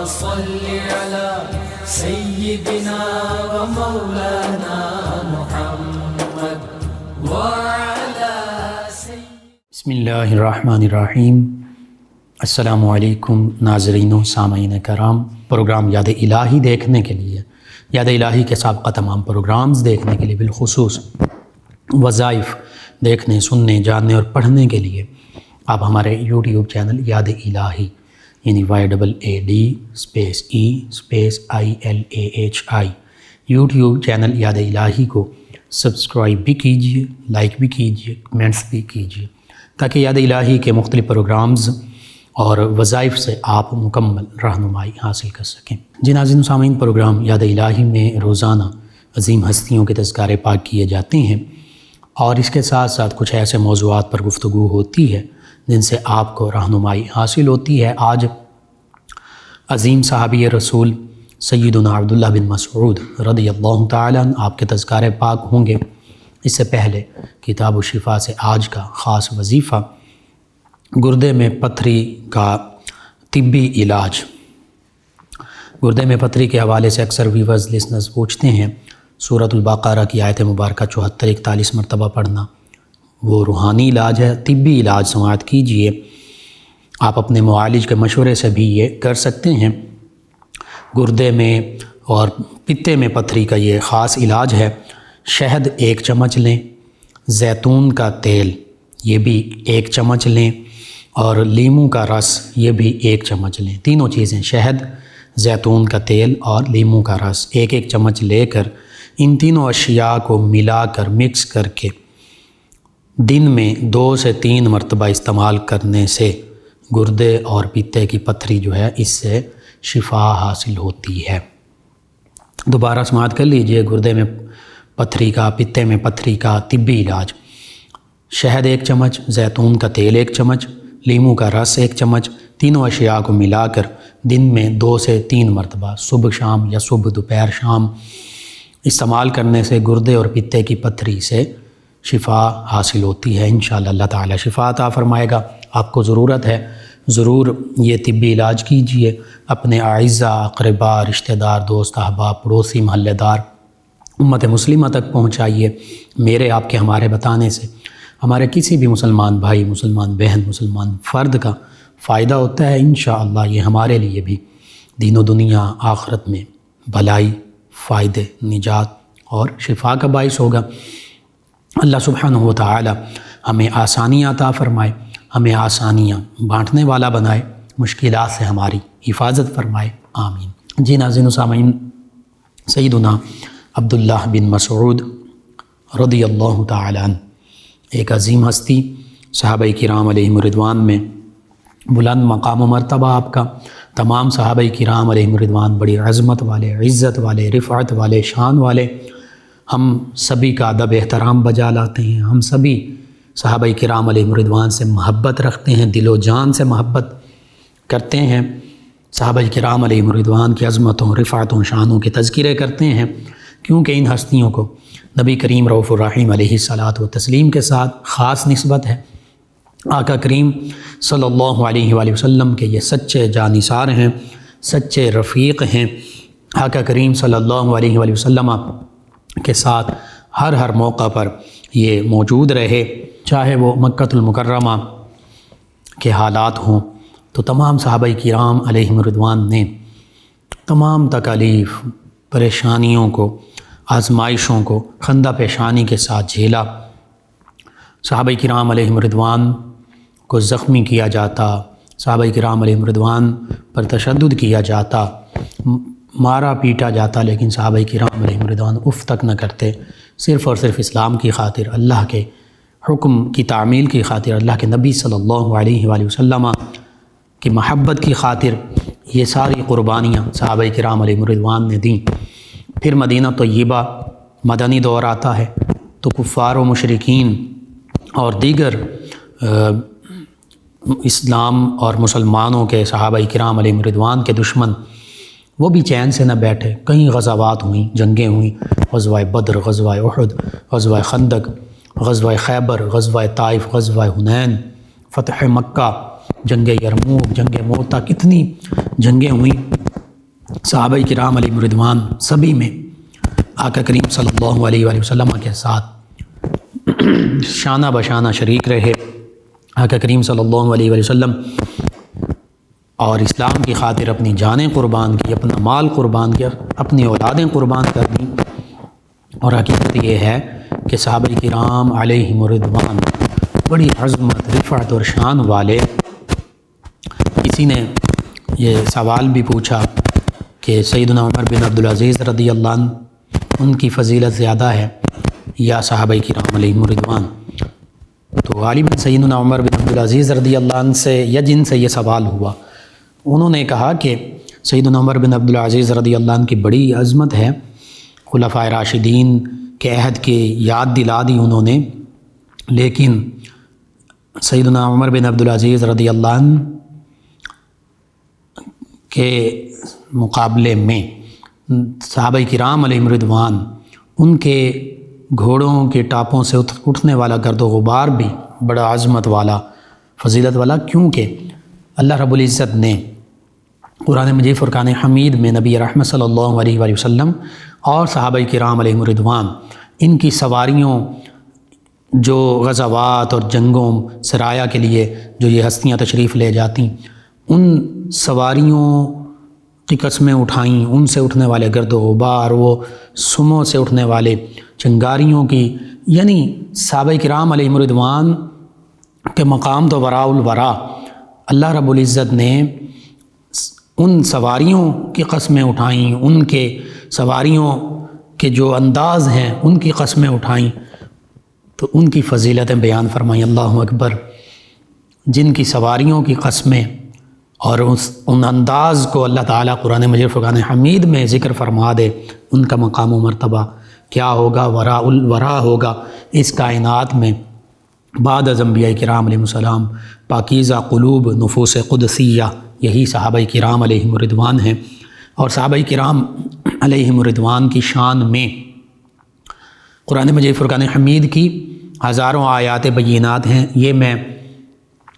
صل على سيدنا ومولانا محمد وعلى بسم اللہ الرحمن الرحیم۔ السلام علیکم ناظرین و سامعین کرام۔ پروگرام یاد الہی دیکھنے کے لیے، یاد الہی کے سابقہ تمام پروگرامز دیکھنے کے لیے، بالخصوص وظائف دیکھنے، سننے، جاننے اور پڑھنے کے لیے آپ ہمارے یوٹیوب چینل یاد الہی یعنی YAADE_ILAHI یوٹیوب چینل یاد الہی کو سبسکرائب بھی کیجیے، لائک بھی کیجیے، کمنٹس بھی کیجیے، تاکہ یاد الہی کے مختلف پروگرامز اور وظائف سے آپ مکمل رہنمائی حاصل کر سکیں۔ جی ناظرین و سامعین، پروگرام یاد الہی میں روزانہ عظیم ہستیوں کے تذکارے پاک کیے جاتے ہیں، اور اس کے ساتھ ساتھ کچھ ایسے موضوعات پر گفتگو ہوتی ہے جن سے آپ کو رہنمائی حاصل ہوتی ہے۔ آج عظیم صحابی رسول سیدنا عبداللہ بن مسعود رضی اللہ تعالیٰ عنہ آپ کے تذکارے پاک ہوں گے۔ اس سے پہلے کتاب الشفا سے آج کا خاص وظیفہ گردے میں پتھری کا طبی علاج۔ گردے میں پتھری کے حوالے سے اکثر ویورز لسنرز پوچھتے ہیں، سورۃ البقرہ کی آیت مبارکہ 74-41 مرتبہ پڑھنا وہ روحانی علاج ہے، طبی علاج سماعت کیجئے۔ آپ اپنے معالج کے مشورے سے بھی یہ کر سکتے ہیں۔ گردے میں اور پتے میں پتھری کا یہ خاص علاج ہے۔ شہد 1 چمچ لیں، زیتون کا تیل یہ بھی 1 چمچ لیں، اور لیموں کا رس یہ بھی 1 چمچ لیں۔ تینوں چیزیں، شہد، زیتون کا تیل اور لیموں کا رس 1 چمچ لے کر ان تینوں اشیاء کو ملا کر مکس کر کے دن میں 2 سے 3 مرتبہ استعمال کرنے سے گردے اور پتے کی پتھری جو ہے اس سے شفا حاصل ہوتی ہے۔ دوبارہ سماعت کر لیجئے، گردے میں پتھری کا، پتے میں پتھری کا طبی علاج: شہد 1 چمچ، زیتون کا تیل 1 چمچ، لیموں کا رس 1 چمچ، تینوں اشیاء کو ملا کر دن میں 2 سے 3 مرتبہ صبح شام یا صبح دوپہر شام استعمال کرنے سے گردے اور پتے کی پتھری سے شفا حاصل ہوتی ہے۔ انشاءاللہ اللہ تعالی شفا عطا فرمائے گا۔ آپ کو ضرورت ہے، ضرور یہ طبی علاج کیجئے، اپنے اعزاء، اقرباء، رشتہ دار، دوست، احباب، پڑوسی، محلے دار، امت مسلمہ تک پہنچائیے۔ میرے، آپ کے، ہمارے بتانے سے ہمارے کسی بھی مسلمان بھائی، مسلمان بہن، مسلمان فرد کا فائدہ ہوتا ہے۔ انشاءاللہ یہ ہمارے لیے بھی دین و دنیا آخرت میں بھلائی، فائدے، نجات اور شفا کا باعث ہوگا۔ اللہ سبحانہ و تعالی ہمیں آسانیاں عطا فرمائے، ہمیں آسانیاں بانٹنے والا بنائے، مشکلات سے ہماری حفاظت فرمائے، آمین۔ جی ناظرین و سامعین، سیدنا عبداللہ بن مسعود رضی اللہ تعالی عنہ ایک عظیم ہستی، صحابہ کرام علیہم رضوان میں بلند مقام و مرتبہ آپ کا۔ تمام صحابہ کرام علیہم رضوان بڑی عظمت والے، عزت والے، رفعت والے، شان والے۔ ہم سبھی کا ادب احترام بجا لاتے ہیں، ہم سبھی صحابہ کرام علیہم رضوان سے محبت رکھتے ہیں، دل و جان سے محبت کرتے ہیں۔ صحابہ کرام علیہم رضوان کی عظمتوں، رفعتوں، شانوں کے تذکرے کرتے ہیں، کیونکہ ان ہستیوں کو نبی کریم رؤوف الرحیم علیہ الصلاۃ والتسلیم کے ساتھ خاص نسبت ہے۔ آقا کریم صلی اللہ علیہ وآلہ وسلم کے یہ سچے جانثار ہیں، سچے رفیق ہیں۔ آقا کریم صلی اللہ علیہ وآلہ وسلم کے ساتھ ہر موقع پر یہ موجود رہے، چاہے وہ مکۃ المکرمہ کے حالات ہوں تو تمام صحابہ کرام علیہم رضوان نے تمام تکالیف، پریشانیوں کو، آزمائشوں کو خندہ پیشانی کے ساتھ جھیلا۔ صحابہ کرام علیہم رضوان کو زخمی کیا جاتا، صحابہ کرام علیہم رضوان پر تشدد کیا جاتا، مارا پیٹا جاتا، لیکن صحابہ کرام علیہم رضوان اف تک نہ کرتے۔ صرف اور صرف اسلام کی خاطر، اللہ کے حکم کی تعمیل کی خاطر، اللہ کے نبی صلی اللہ علیہ وآلہ وسلم کی محبت کی خاطر یہ ساری قربانیاں صحابہ کرام علیہم رضوان نے دیں۔ پھر مدینہ طیبہ مدنی دور آتا ہے تو کفار و مشرکین اور دیگر اسلام اور مسلمانوں کے صحابہ کرام علیہم رضوان کے دشمن وہ بھی چین سے نہ بیٹھے۔ کئی غزوات ہوئیں، جنگیں ہوئیں، غزوہ بدر، غزوہ احد، غزوہ خندق، غزوہ خیبر، غزوہ طائف، غزوہ حنین، فتح مکہ، جنگ یرموک، جنگ موتا، کتنی جنگیں ہوئیں۔ صحابہ کرام علیہم رضوان سبھی میں آقا کریم صلی اللہ علیہ وآلہ وسلم کے ساتھ شانہ بشانہ شریک رہے۔ آقا کریم صلی اللہ علیہ وآلہ وسلم اور اسلام کی خاطر اپنی جانیں قربان کی، اپنا مال قربان کیا، اپنی اولادیں قربان کر دیں۔ اور حقیقت یہ ہے کہ صحابہ کرام علیہم رضوان بڑی عظمت، رفعت اور شان والے۔ کسی نے یہ سوال بھی پوچھا کہ سیدنا عمر بن عبدالعزیز رضی اللہ عنہ ان کی فضیلت زیادہ ہے یا صحابہ کرام علیہم رضوان؟ تو غالباً سیدنا عمر بن عبدالعزیز رضی اللہ عنہ سے یا جن سے یہ سوال ہوا، انہوں نے کہا کہ سیدنا عمر بن عبدالعزیز رضی اللہ عنہ کی بڑی عظمت ہے، خلفائے راشدین کے عہد کی یاد دلا دی انہوں نے، لیکن سیدنا عمر بن عبدالعزیز رضی اللہ عنہ کے مقابلے میں صحابہ کرام علیہم رضوان ان کے گھوڑوں کے ٹاپوں سے اٹھنے والا گرد و غبار بھی بڑا عظمت والا، فضیلت والا، کیونکہ اللہ رب العزت نے قرآن مجید فرقان حمید میں نبی رحمت صلی اللہ علیہ وآلہ وسلم اور صحابہ کرام علیہم رضوان ان کی سواریوں، جو غزوات اور جنگوں سرایا کے لیے جو یہ ہستیاں تشریف لے جاتی، ان سواریوں کی قسمیں اٹھائیں، ان سے اٹھنے والے گرد و غبار، وہ سموں سے اٹھنے والے چنگاریوں کی، یعنی صحابہ کرام علیہم رضوان کے مقام تو وراء الورا۔ اللہ رب العزت نے ان سواریوں کی قسمیں اٹھائیں، ان کے سواریوں کے جو انداز ہیں ان کی قسمیں اٹھائیں، تو ان کی فضیلتیں بیان فرمائیں۔ اللہ اکبر! جن کی سواریوں کی قسمیں اور ان انداز کو اللہ تعالیٰ قرآن مجید فرقان حمید میں ذکر فرما دے، ان کا مقام و مرتبہ کیا ہوگا، وراء الورا ہوگا اس کائنات میں۔ بعد از انبیاء کرام علیہ السلام پاکیزہ قلوب، نفوس قدسیہ، یہی صحابہ کرام علیہم رضوان ہیں۔ اور صحابہ کرام علیہم رضوان کی شان میں قرآن مجید فرقان حمید کی ہزاروں آیات بینات ہیں۔ یہ میں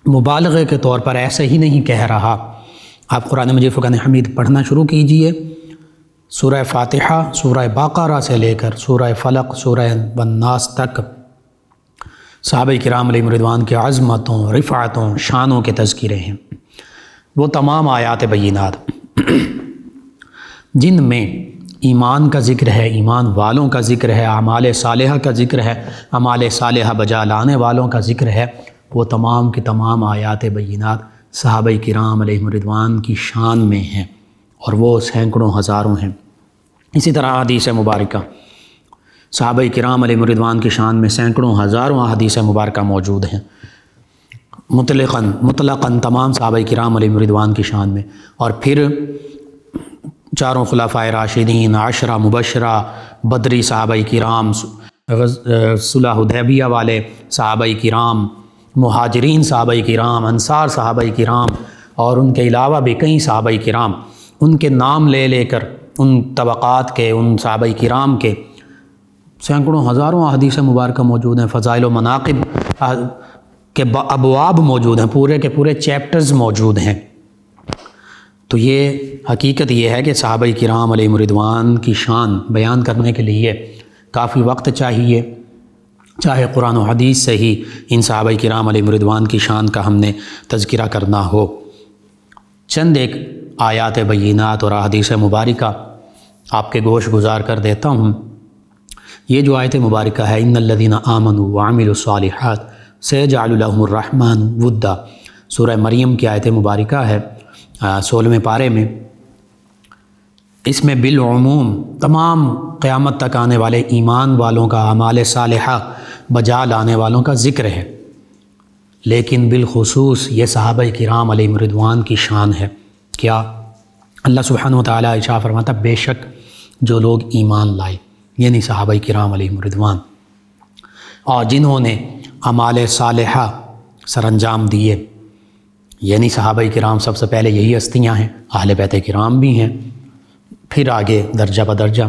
مبالغے کے طور پر ایسے ہی نہیں کہہ رہا۔ آپ قرآن مجید فرقان حمید پڑھنا شروع کیجئے، سورہ فاتحہ، سورہ بقرہ سے لے کر سورہ فلق، سورہ والناس تک صحابہ کرام علیہم رضوان کی عظمتوں، رفعتوں، شانوں کے تذکرے ہیں۔ وہ تمام آیات بینات جن میں ایمان کا ذکر ہے، ایمان والوں کا ذکر ہے، اعمال صالحہ کا ذکر ہے، اعمال صالحہ بجا لانے والوں کا ذکر ہے، وہ تمام کی تمام آیات بینات صحابہ کرام علیہم رضوان کی شان میں ہیں، اور وہ سینکڑوں ہزاروں ہیں۔ اسی طرح حدیث مبارکہ صحابہ کرام علیہم رضوان کی شان میں سینکڑوں ہزاروں حدیث مبارکہ موجود ہیں، مطلقاً تمام صحابہ کرام علیہم رضوان کی شان میں۔ اور پھر چاروں خلفائے راشدین، عشرہ مبشرہ، بدری صحابہ کرام، صلح حدیبیہ والے صحابہ کرام، مہاجرین صحابہ کرام، انصار صحابہ کرام، اور ان کے علاوہ بھی کئی صحابہ کرام، ان کے نام لے لے کر ان طبقات کے، ان صحابہ کرام کے سینکڑوں ہزاروں حدیث مبارکہ موجود ہیں۔ فضائل و مناقب کے ابواب موجود ہیں، پورے کے پورے چیپٹرز موجود ہیں۔ تو یہ حقیقت یہ ہے کہ صحابہ کرام علیہم رضوان کی شان بیان کرنے کے لیے کافی وقت چاہیے، چاہے قرآن و حدیث سے ہی ان صحابہ کرام علیہم رضوان کی شان کا ہم نے تذکرہ کرنا ہو۔ چند ایک آیات بینات اور احادیث مبارکہ آپ کے گوش گزار کر دیتا ہوں۔ یہ جو آیت مبارکہ ہے، ان الذین آمنوا وعملوا الصالحات سیجعل لهم الرحمن ودا، سورہ مریم کی آیت مبارکہ ہے 16ویں پارے میں۔ اس میں بالعموم تمام قیامت تک آنے والے ایمان والوں کا، اعمال صالحہ بجا لانے والوں کا ذکر ہے، لیکن بالخصوص یہ صحابہ کرام علیہم رضوان کی شان ہے۔ کیا؟ اللہ سبحانہ و تعالیٰ ارشاد فرماتا بے شک جو لوگ ایمان لائے، یعنی صحابہ کرام علیہم رضوان، اور جنہوں نے اعمال صالحہ سر انجام دیے، یعنی صحابہ کرام سب سے پہلے یہی ہستیاں ہیں، اہل بیت کرام بھی ہیں، پھر آگے درجہ بدرجہ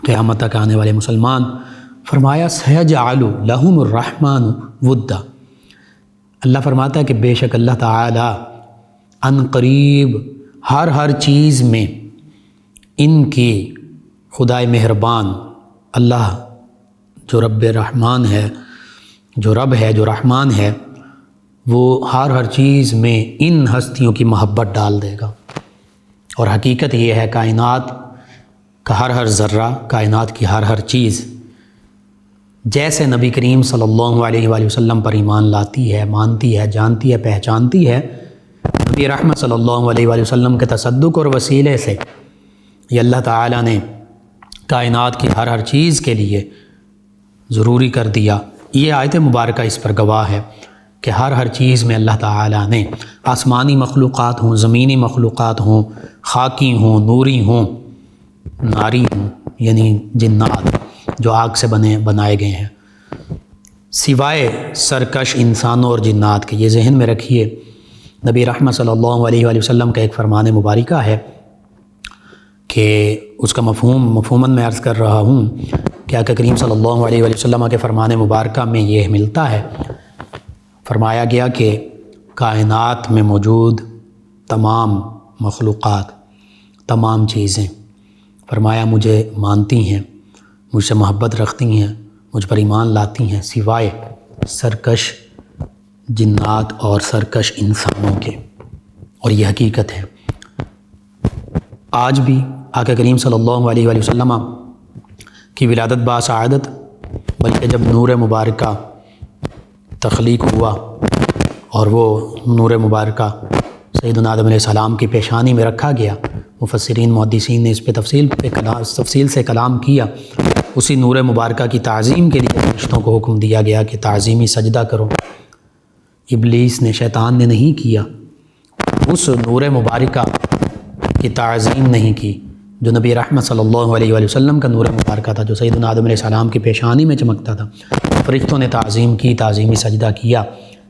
قیامت تک آنے والے مسلمان۔ فرمایا سیجعل لہم الرحمن ودا، اللہ فرماتا ہے کہ بے شک اللہ تعالیٰ ان قریب ہر چیز میں ان کی خدائے مہربان اللہ جو رب رحمان ہے، جو رب ہے، جو رحمان ہے، وہ ہر چیز میں ان ہستیوں کی محبت ڈال دے گا۔ اور حقیقت یہ ہے کائنات کا ہر ذرہ، کائنات کی ہر چیز جیسے نبی کریم صلی اللہ علیہ وآلہ وسلم پر ایمان لاتی ہے، مانتی ہے، جانتی ہے، پہچانتی ہے، نبی رحمت صلی اللہ علیہ وآلہ وسلم کے تصدق اور وسیلے سے یہ اللہ تعالیٰ نے کائنات کی ہر چیز کے لیے ضروری کر دیا۔ یہ آیت مبارکہ اس پر گواہ ہے کہ ہر چیز میں اللہ تعالیٰ نے آسمانی مخلوقات ہوں، زمینی مخلوقات ہوں، خاکی ہوں، نوری ہوں، ناری ہوں، یعنی جنات جو آگ سے بنائے گئے ہیں، سوائے سرکش انسانوں اور جنات کے۔ یہ ذہن میں رکھیے، نبی رحمت صلی اللہ علیہ وآلہ وسلم کا ایک فرمان مبارکہ ہے کہ اس کا مفہوماً میں عرض کر رہا ہوں کہ آقا کریم صلی اللہ علیہ وآلہ وسلم کے فرمان مبارکہ میں یہ ملتا ہے، فرمایا گیا کہ کائنات میں موجود تمام مخلوقات، تمام چیزیں فرمایا مجھے مانتی ہیں، مجھ سے محبت رکھتی ہیں، مجھ پر ایمان لاتی ہیں، سوائے سرکش جنات اور سرکش انسانوں کے۔ اور یہ حقیقت ہے، آج بھی آقا کریم صلی اللہ علیہ وآلہ وسلم کی ولادت باسعادت، بلکہ جب نور مبارکہ تخلیق ہوا اور وہ نور مبارکہ سیدنا آدم علیہ السلام کی پیشانی میں رکھا گیا، مفسرین محدثین نے اس پہ تفصیل سے کلام کیا، اسی نور مبارکہ کی تعظیم کے لیے فرشتوں کو حکم دیا گیا کہ تعظیمی سجدہ کرو۔ ابلیس نے، شیطان نے نہیں کیا، اس نور مبارکہ کی تعظیم نہیں کی جو نبی رحمت صلی اللہ علیہ وآلہ وسلم کا نور مبارکہ تھا، جو سیدنا آدم علیہ السلام کی پیشانی میں چمکتا تھا۔ فرشتوں نے تعظیم کی، تعظیمی سجدہ کیا،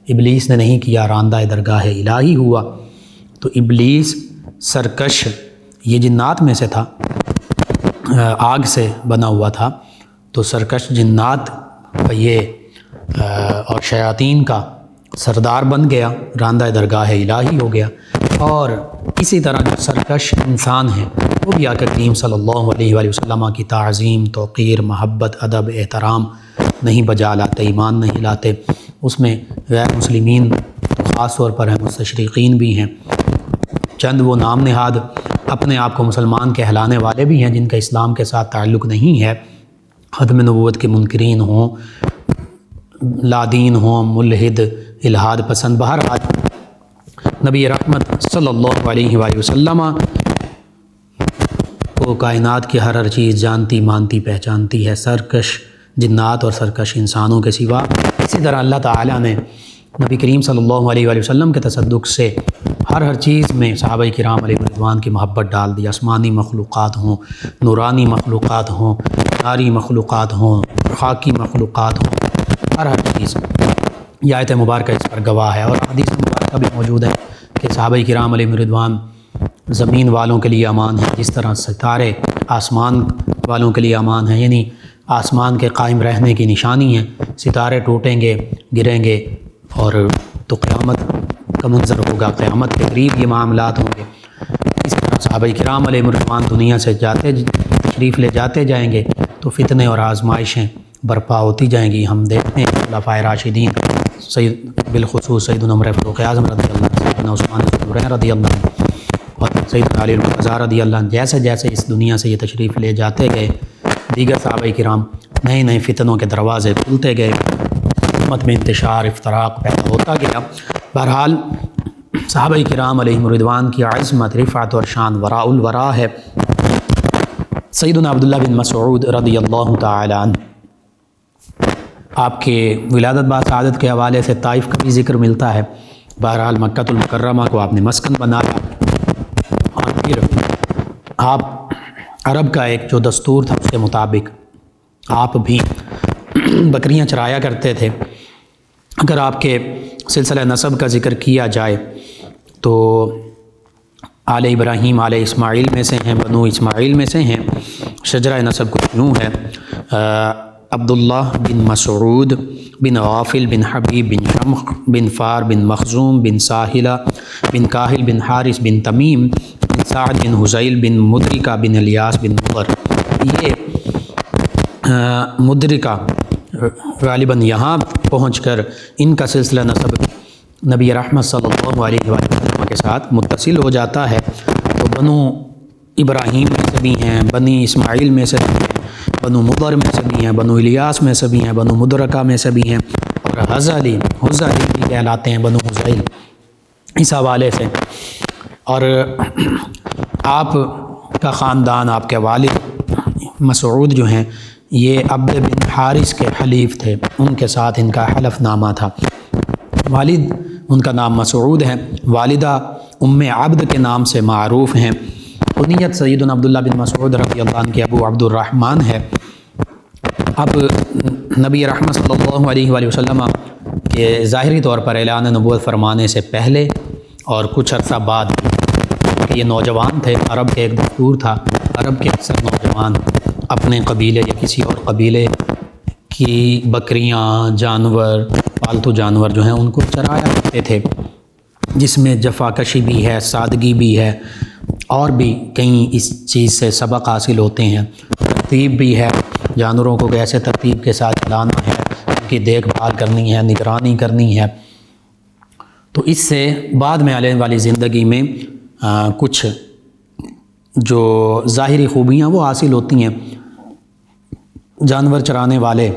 ابلیس نے نہیں کیا، راندہ درگاہ الہی ہوا۔ تو ابلیس سرکش، یہ جنات میں سے تھا، آگ سے بنا ہوا تھا، تو سرکش جنات کا یہ اور شیاطین کا سردار بن گیا، راندہ درگاہ الہی ہو گیا۔ اور اسی طرح جو سرکش انسان ہیں وہ بھی آقا کریم صلی اللہ علیہ وآلہ وسلم کی تعظیم، توقیر، محبت، ادب، احترام نہیں بجا لاتے، ایمان نہیں لاتے۔ اس میں غیر مسلمین تو خاص طور پر ہیں، مستشرقین بھی ہیں، چند وہ نام نہاد اپنے آپ کو مسلمان کہلانے والے بھی ہیں جن کا اسلام کے ساتھ تعلق نہیں ہے، ختم نبوت کے منکرین ہوں، لادین ہوں، ملحد، الحاد پسند۔ بہرحال نبی رحمت صلی اللہ علیہ وآلہ وسلم کو کائنات کی ہر چیز جانتی، مانتی، پہچانتی ہے، سرکش جنات اور سرکش انسانوں کے سوا۔ اسی طرح اللہ تعالیٰ نے نبی کریم صلی اللہ علیہ وآلہ وسلم کے تصدق سے ہر چیز میں صحابہ کرام علیہ رضوان کی محبت ڈال دی، آسمانی مخلوقات ہوں، نورانی مخلوقات ہوں، ناری مخلوقات ہوں، خاکی مخلوقات ہوں، ہر چیز۔ یہ آیت مبارکہ اس پر گواہ ہے، اور حدیث مبارکہ بھی موجود ہے کہ صحابہ کرام علیہ رضوان زمین والوں کے لیے امان ہے، جس طرح ستارے آسمان والوں کے لیے امان ہیں، یعنی آسمان کے قائم رہنے کی نشانی ہے۔ ستارے ٹوٹیں گے، گریں گے، اور تو قیامت کا منظر ہوگا، قیامت کے قریب یہ معاملات ہوں گے۔ اس طرح صحابہ کرام علیہ رضوان دنیا سے تشریف لے جاتے جائیں گے تو فتنے اور آزمائشیں برپا ہوتی جائیں گی۔ ہم دیکھتے ہیں خلفائے راشدین، بالخصوص سیدنا عمر فاروق اعظم رضی اللہ عنہ، سیدنا عثمان بن عفان رضی اللہ عنہ، اور سیدنا علی المرتضیٰ رضی اللہ عنہ، جیسے جیسے اس دنیا سے یہ تشریف لے جاتے گئے، دیگر صحابہ کرام نئے نئے فتنوں کے دروازے کھلتے گئے، امت میں انتشار، افتراق پیدا ہوتا گیا۔ بہرحال صحابہ کرام علیہ رضوان کی عظمت، رفعت اور شان وراء الورا ہے۔ سیدنا عبداللہ بن مسعود رضی اللہ تعالی عنہ، آپ کے ولادت باسعادت کے حوالے سے طائف کا بھی ذکر ملتا ہے۔ بہرحال مکہ المکرمہ کو آپ نے مسکن بنایا، اور پھر آپ عرب کا ایک جو دستور تھا اس کے مطابق آپ بھی بکریاں چرایا کرتے تھے۔ اگر آپ کے سلسلہ نسب کا ذکر کیا جائے تو آل ابراہیم، آل اسماعیل میں سے ہیں، بنو اسماعیل میں سے ہیں۔ شجرہ نسب کچھ یوں ہے: عبداللہ بن مسعود بن غافل بن حبیب بن شمخ بن فار بن مخزوم بن ساحلہ بن کاہل بن حارث بن تمیم بن سعد بن حزیل بن مدرکہ بن الیاس بن مضر۔ یہ مدرکہ غالباً یہاں پہنچ کر ان کا سلسلہ نسب نبی رحمت صلی اللہ علیہ وسلم کے ساتھ متصل ہو جاتا ہے۔ تو بنو ابراہیم میں سے بھی ہیں، بنی اسماعیل میں سے بھی ہیں، بنو مضر میں سے بھی ہیں، بنو الیاس میں سے بھی ہیں، بنو مدرکہ میں سے بھی ہیں، اور حزالی بھی کہلاتے ہیں بنو حزیل اس حوالے سے۔ اور آپ کا خاندان، آپ کے والد مسعود جو ہیں، یہ عبد بن حارث کے حلیف تھے، ان کے ساتھ ان کا حلف نامہ تھا۔ والد ان کا نام مسعود ہے، والدہ ام عبد کے نام سے معروف ہیں۔ کنیت سیدنا عبداللہ بن مسعود رضی اللہ عنہ کے ابو عبد الرحمن ہے۔ اب نبی رحمت صلی اللہ علیہ وآلہ وسلم کے ظاہری طور پر اعلان نبوت فرمانے سے پہلے اور کچھ عرصہ بعد کہ یہ نوجوان تھے، عرب کے ایک دستور تھا، عرب کے اکثر نوجوان اپنے قبیلے یا کسی اور قبیلے کی بکریاں، جانور، پالتو جانور جو ہیں ان کو چرایا کرتے تھے، جس میں جفاکشی بھی ہے، سادگی بھی ہے، اور بھی کئی اس چیز سے سبق حاصل ہوتے ہیں۔ ترتیب بھی ہے، جانوروں کو کیسے ترتیب کے ساتھ چلانا ہے، ان کی دیکھ بھال کرنی ہے، نگرانی کرنی ہے۔ تو اس سے بعد میں آنے والی زندگی میں کچھ جو ظاہری خوبیاں وہ حاصل ہوتی ہیں۔ جانور چرانے والے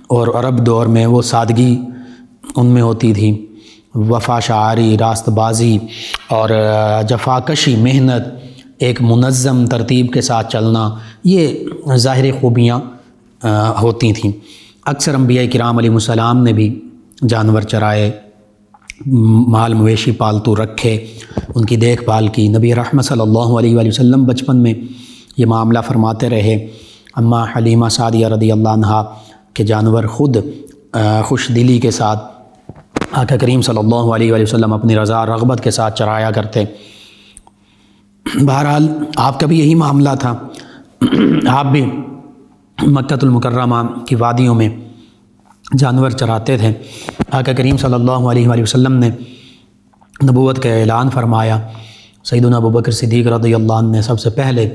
اور عرب دور میں وہ سادگی ان میں ہوتی تھی، وفا شعاری، راست بازی اور جفاکشی، محنت، ایک منظم ترتیب کے ساتھ چلنا، یہ ظاہری خوبیاں ہوتی تھیں۔ اکثر انبیاء کرام علیہ السلام نے بھی جانور چرائے، مال مویشی پالتو رکھے، ان کی دیکھ بھال کی۔ نبی رحمت صلی اللہ علیہ وآلہ وسلم بچپن میں یہ معاملہ فرماتے رہے۔ اماں حلیمہ سعدیہ رضی اللہ عنہا کے جانور خود خوش دلی کے ساتھ آقا کریم صلی اللہ علیہ وآلہ وسلم اپنی رضا رغبت کے ساتھ چرایا کرتے۔ بہرحال آپ کا بھی یہی معاملہ تھا، آپ بھی مکہ المکرمہ کی وادیوں میں جانور چراتے تھے۔ آقا کریم صلی اللہ علیہ وآلہ وسلم نے نبوت کا اعلان فرمایا، سیدنا ابوبکر صدیق رضی اللہ عنہ نے سب سے پہلے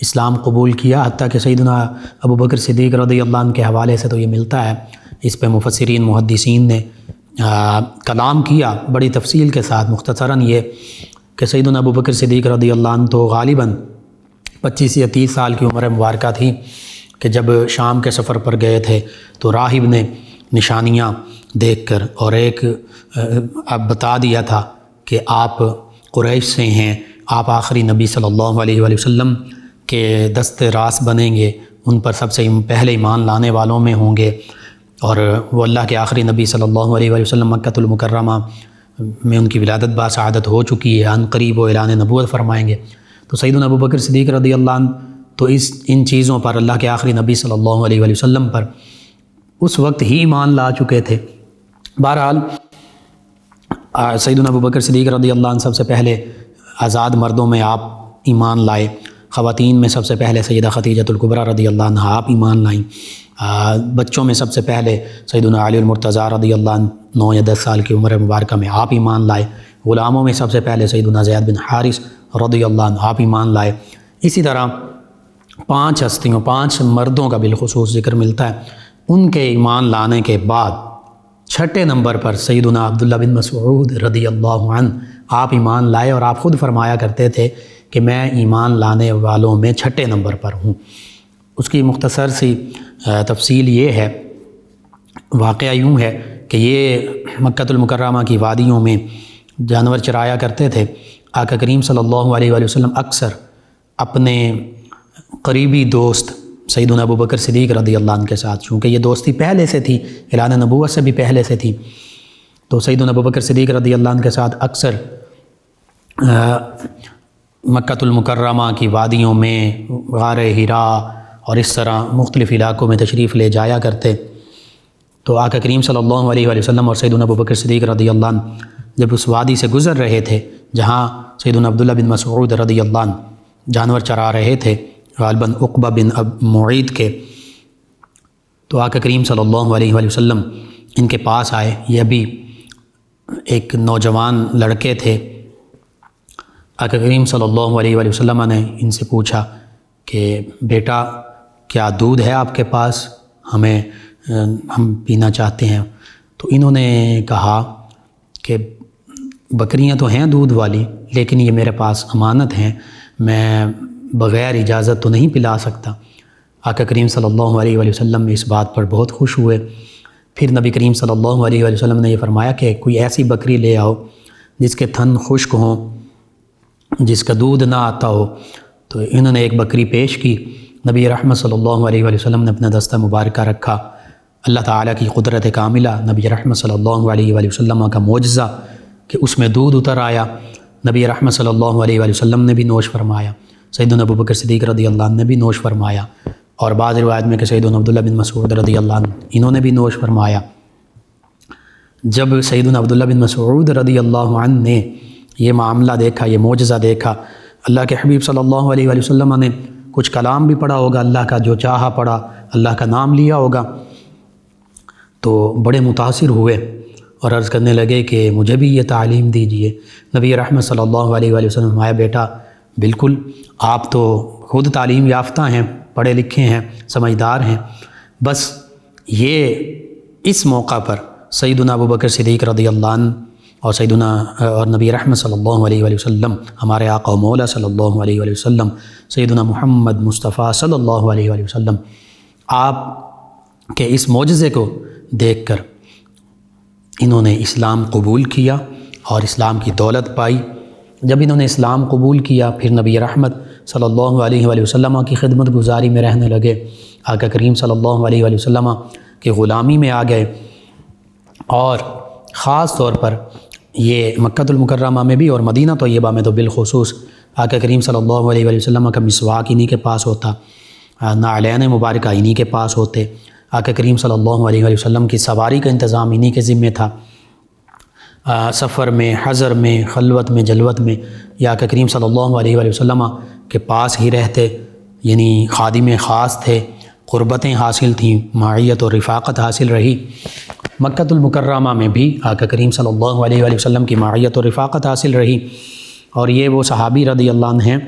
اسلام قبول کیا، حتیٰ کہ سیدنا ابوبکر صدیق رضی اللہ عنہ کے حوالے سے تو یہ ملتا ہے، اس پہ مفسرین محدثین نے کلام کیا بڑی تفصیل کے ساتھ۔ مختصراً یہ کہ سیدنا ابوبکر صدیق رضی اللہ عنہ تو غالباً 25 یا 30 سال کی عمر مبارکہ تھی کہ جب شام کے سفر پر گئے تھے تو راہب نے نشانیاں دیکھ کر اور ایک اب بتا دیا تھا کہ آپ قریش سے ہیں، آپ آخری نبی صلی اللہ علیہ وآلہ وسلم کے دست راست بنیں گے، ان پر سب سے پہلے ایمان لانے والوں میں ہوں گے، اور وہ اللہ کے آخری نبی صلی اللہ علیہ وآلہ وسلم مکہ المکرمہ میں ان کی ولادت باسعادت ہو چکی ہے، عن قریب وہ اعلان نبوت فرمائیں گے۔ تو سیدنا ابوبکر صدیق رضی اللہ عنہ تو ان چیزوں پر، اللہ کے آخری نبی صلی اللہ علیہ وآلہ وسلم پر اس وقت ہی ایمان لا چکے تھے۔ بہرحال سیدنا ابوبکر صدیق رضی اللہ عنہ سب سے پہلے آزاد مردوں میں آپ ایمان لائے، خواتین میں سب سے پہلے سیدہ خدیجہ الکبریٰ رضی اللہ عنہ آپ ایمان لائیں، بچوں میں سب سے پہلے سیدنا علی المرتضیٰ رضی اللہ عنہ 9 یا 10 سال کی عمر مبارکہ میں آپ ایمان لائے، غلاموں میں سب سے پہلے سیدنا زید بن حارث رضی اللہ عنہ آپ ایمان لائے۔ اسی طرح 5 ہستیوں، 5 مردوں کا بالخصوص ذکر ملتا ہے، ان کے ایمان لانے کے بعد 6 نمبر پر سیدنا عبداللہ بن مسعود رضی اللہ عنہ آپ ایمان لائے، اور آپ خود فرمایا کرتے تھے کہ میں ایمان لانے والوں میں 6 نمبر پر ہوں۔ اس کی مختصر سی تفصیل یہ ہے، واقعہ یوں ہے کہ یہ مکہ المکرمہ کی وادیوں میں جانور چرایا کرتے تھے۔ آقا کریم صلی اللہ علیہ وآلہ وسلم اکثر اپنے قریبی دوست سیدنا ابوبکر صدیق رضی اللہ عنہ کے ساتھ، چونکہ یہ دوستی پہلے سے تھی، اعلان نبوت سے بھی پہلے سے تھی، تو سیدنا ابوبکر صدیق رضی اللہ عنہ کے ساتھ اکثر مکہ المکرمہ کی وادیوں میں، غار حرا اور اس طرح مختلف علاقوں میں تشریف لے جایا کرتے۔ تو آقا کریم صلی اللہ علیہ وآلہ وسلم اور سیدنا ابوبکر صدیق رضی اللہ عنہ جب اس وادی سے گزر رہے تھے جہاں سیدنا عبداللہ بن مسعود رضی اللہ عنہ جانور چرا رہے تھے، غالباً عقبہ بن معید کے، تو آقا کریم صلی اللہ علیہ وآلہ وسلم ان کے پاس آئے۔ یہ بھی ایک نوجوان لڑکے تھے، آقا کریم صلی اللہ علیہ وآلہ وسلم نے ان سے پوچھا کہ بیٹا کیا دودھ ہے آپ کے پاس، ہم پینا چاہتے ہیں۔ تو انہوں نے کہا کہ بکریاں تو ہیں دودھ والی، لیکن یہ میرے پاس امانت ہیں، میں بغیر اجازت تو نہیں پلا سکتا۔ آقا کریم صلی اللہ علیہ وآلہ وسلم اس بات پر بہت خوش ہوئے۔ پھر نبی کریم صلی اللہ علیہ وآلہ وسلم نے یہ فرمایا کہ کوئی ایسی بکری لے آؤ جس کے تھن خشک ہوں، جس کا دودھ نہ آتا ہو۔ تو انہوں نے ایک بکری پیش کی، نبی رحمت صلی اللہ علیہ وآلہ وسلم نے اپنا دستہ مبارکہ رکھا۔ اللہ تعالیٰ کی قدرت کاملہ، نبی رحمت صلی اللہ علیہ وآلہ وسلم کا معجزہ کہ اس میں دودھ اتر آیا۔ نبی رحمت صلی اللہ علیہ وآلہ وسلم نے بھی نوش فرمایا، سیدنا ابوبکر صدیق رضی اللہ عنہ نے بھی نوش فرمایا، اور بعض روایت میں کہ سیدنا عبداللہ بن مسعود رضی اللہ عنہ انہوں نے بھی نوش فرمایا۔ جب سیدنا عبداللہ بن مسعود رضی اللہ عنہ نے یہ معاملہ دیکھا، یہ معجزہ دیکھا، اللہ کے حبیب صلی اللہ علیہ وآلہ وسلم نے کچھ کلام بھی پڑھا ہوگا، اللہ کا جو چاہا پڑھا، اللہ کا نام لیا ہوگا، تو بڑے متاثر ہوئے اور عرض کرنے لگے کہ مجھے بھی یہ تعلیم دیجئے۔ نبی رحمت صلی اللہ علیہ وآلہ وسلم فرمایا بیٹا بالکل، آپ تو خود تعلیم یافتہ ہیں، پڑھے لکھے ہیں، سمجھدار ہیں، بس یہ اس موقع پر سیدنا ابوبکر صدیق رضی اللہ عنہ اور اور نبی رحمت صلی اللہ علیہ وآلہ وسلم، ہمارے آقا و مولا صلی اللہ علیہ وآلہ وسلم، سیدنا محمد مصطفیٰ صلی اللہ علیہ وآلہ وسلم، آپ کے اس معجزے کو دیکھ کر انہوں نے اسلام قبول کیا اور اسلام کی دولت پائی۔ جب انہوں نے اسلام قبول کیا، پھر نبی رحمت صلی اللہ علیہ وآلہ وسلم کی خدمت گزاری میں رہنے لگے، آقا کریم صلی اللہ علیہ وآلہ وسلم کی غلامی میں آ گئے، اور خاص طور پر یہ مکہ المکرمہ میں بھی اور مدینہ طیبہ میں تو بالخصوص آقا کریم صلی اللہ علیہ وآلہ وسلم کا مسواک انہی کے پاس ہوتا، نعلین مبارکہ انہی کے پاس ہوتے، آقا کریم صلی اللہ علیہ وآلہ وسلم کی سواری کا انتظام انہی کے ذمے تھا، سفر میں، حضر میں، خلوت میں، جلوت میں یہ آقا کریم صلی اللہ علیہ وآلہ وسلم کے پاس ہی رہتے، یعنی خادم خاص تھے، قربتیں حاصل تھیں، معیت اور رفاقت حاصل رہی۔ مکہ المکرمہ میں بھی آقا کریم صلی اللہ علیہ وآلہ وسلم کی معیت اور رفاقت حاصل رہی، اور یہ وہ صحابی رضی اللہ عنہ ہیں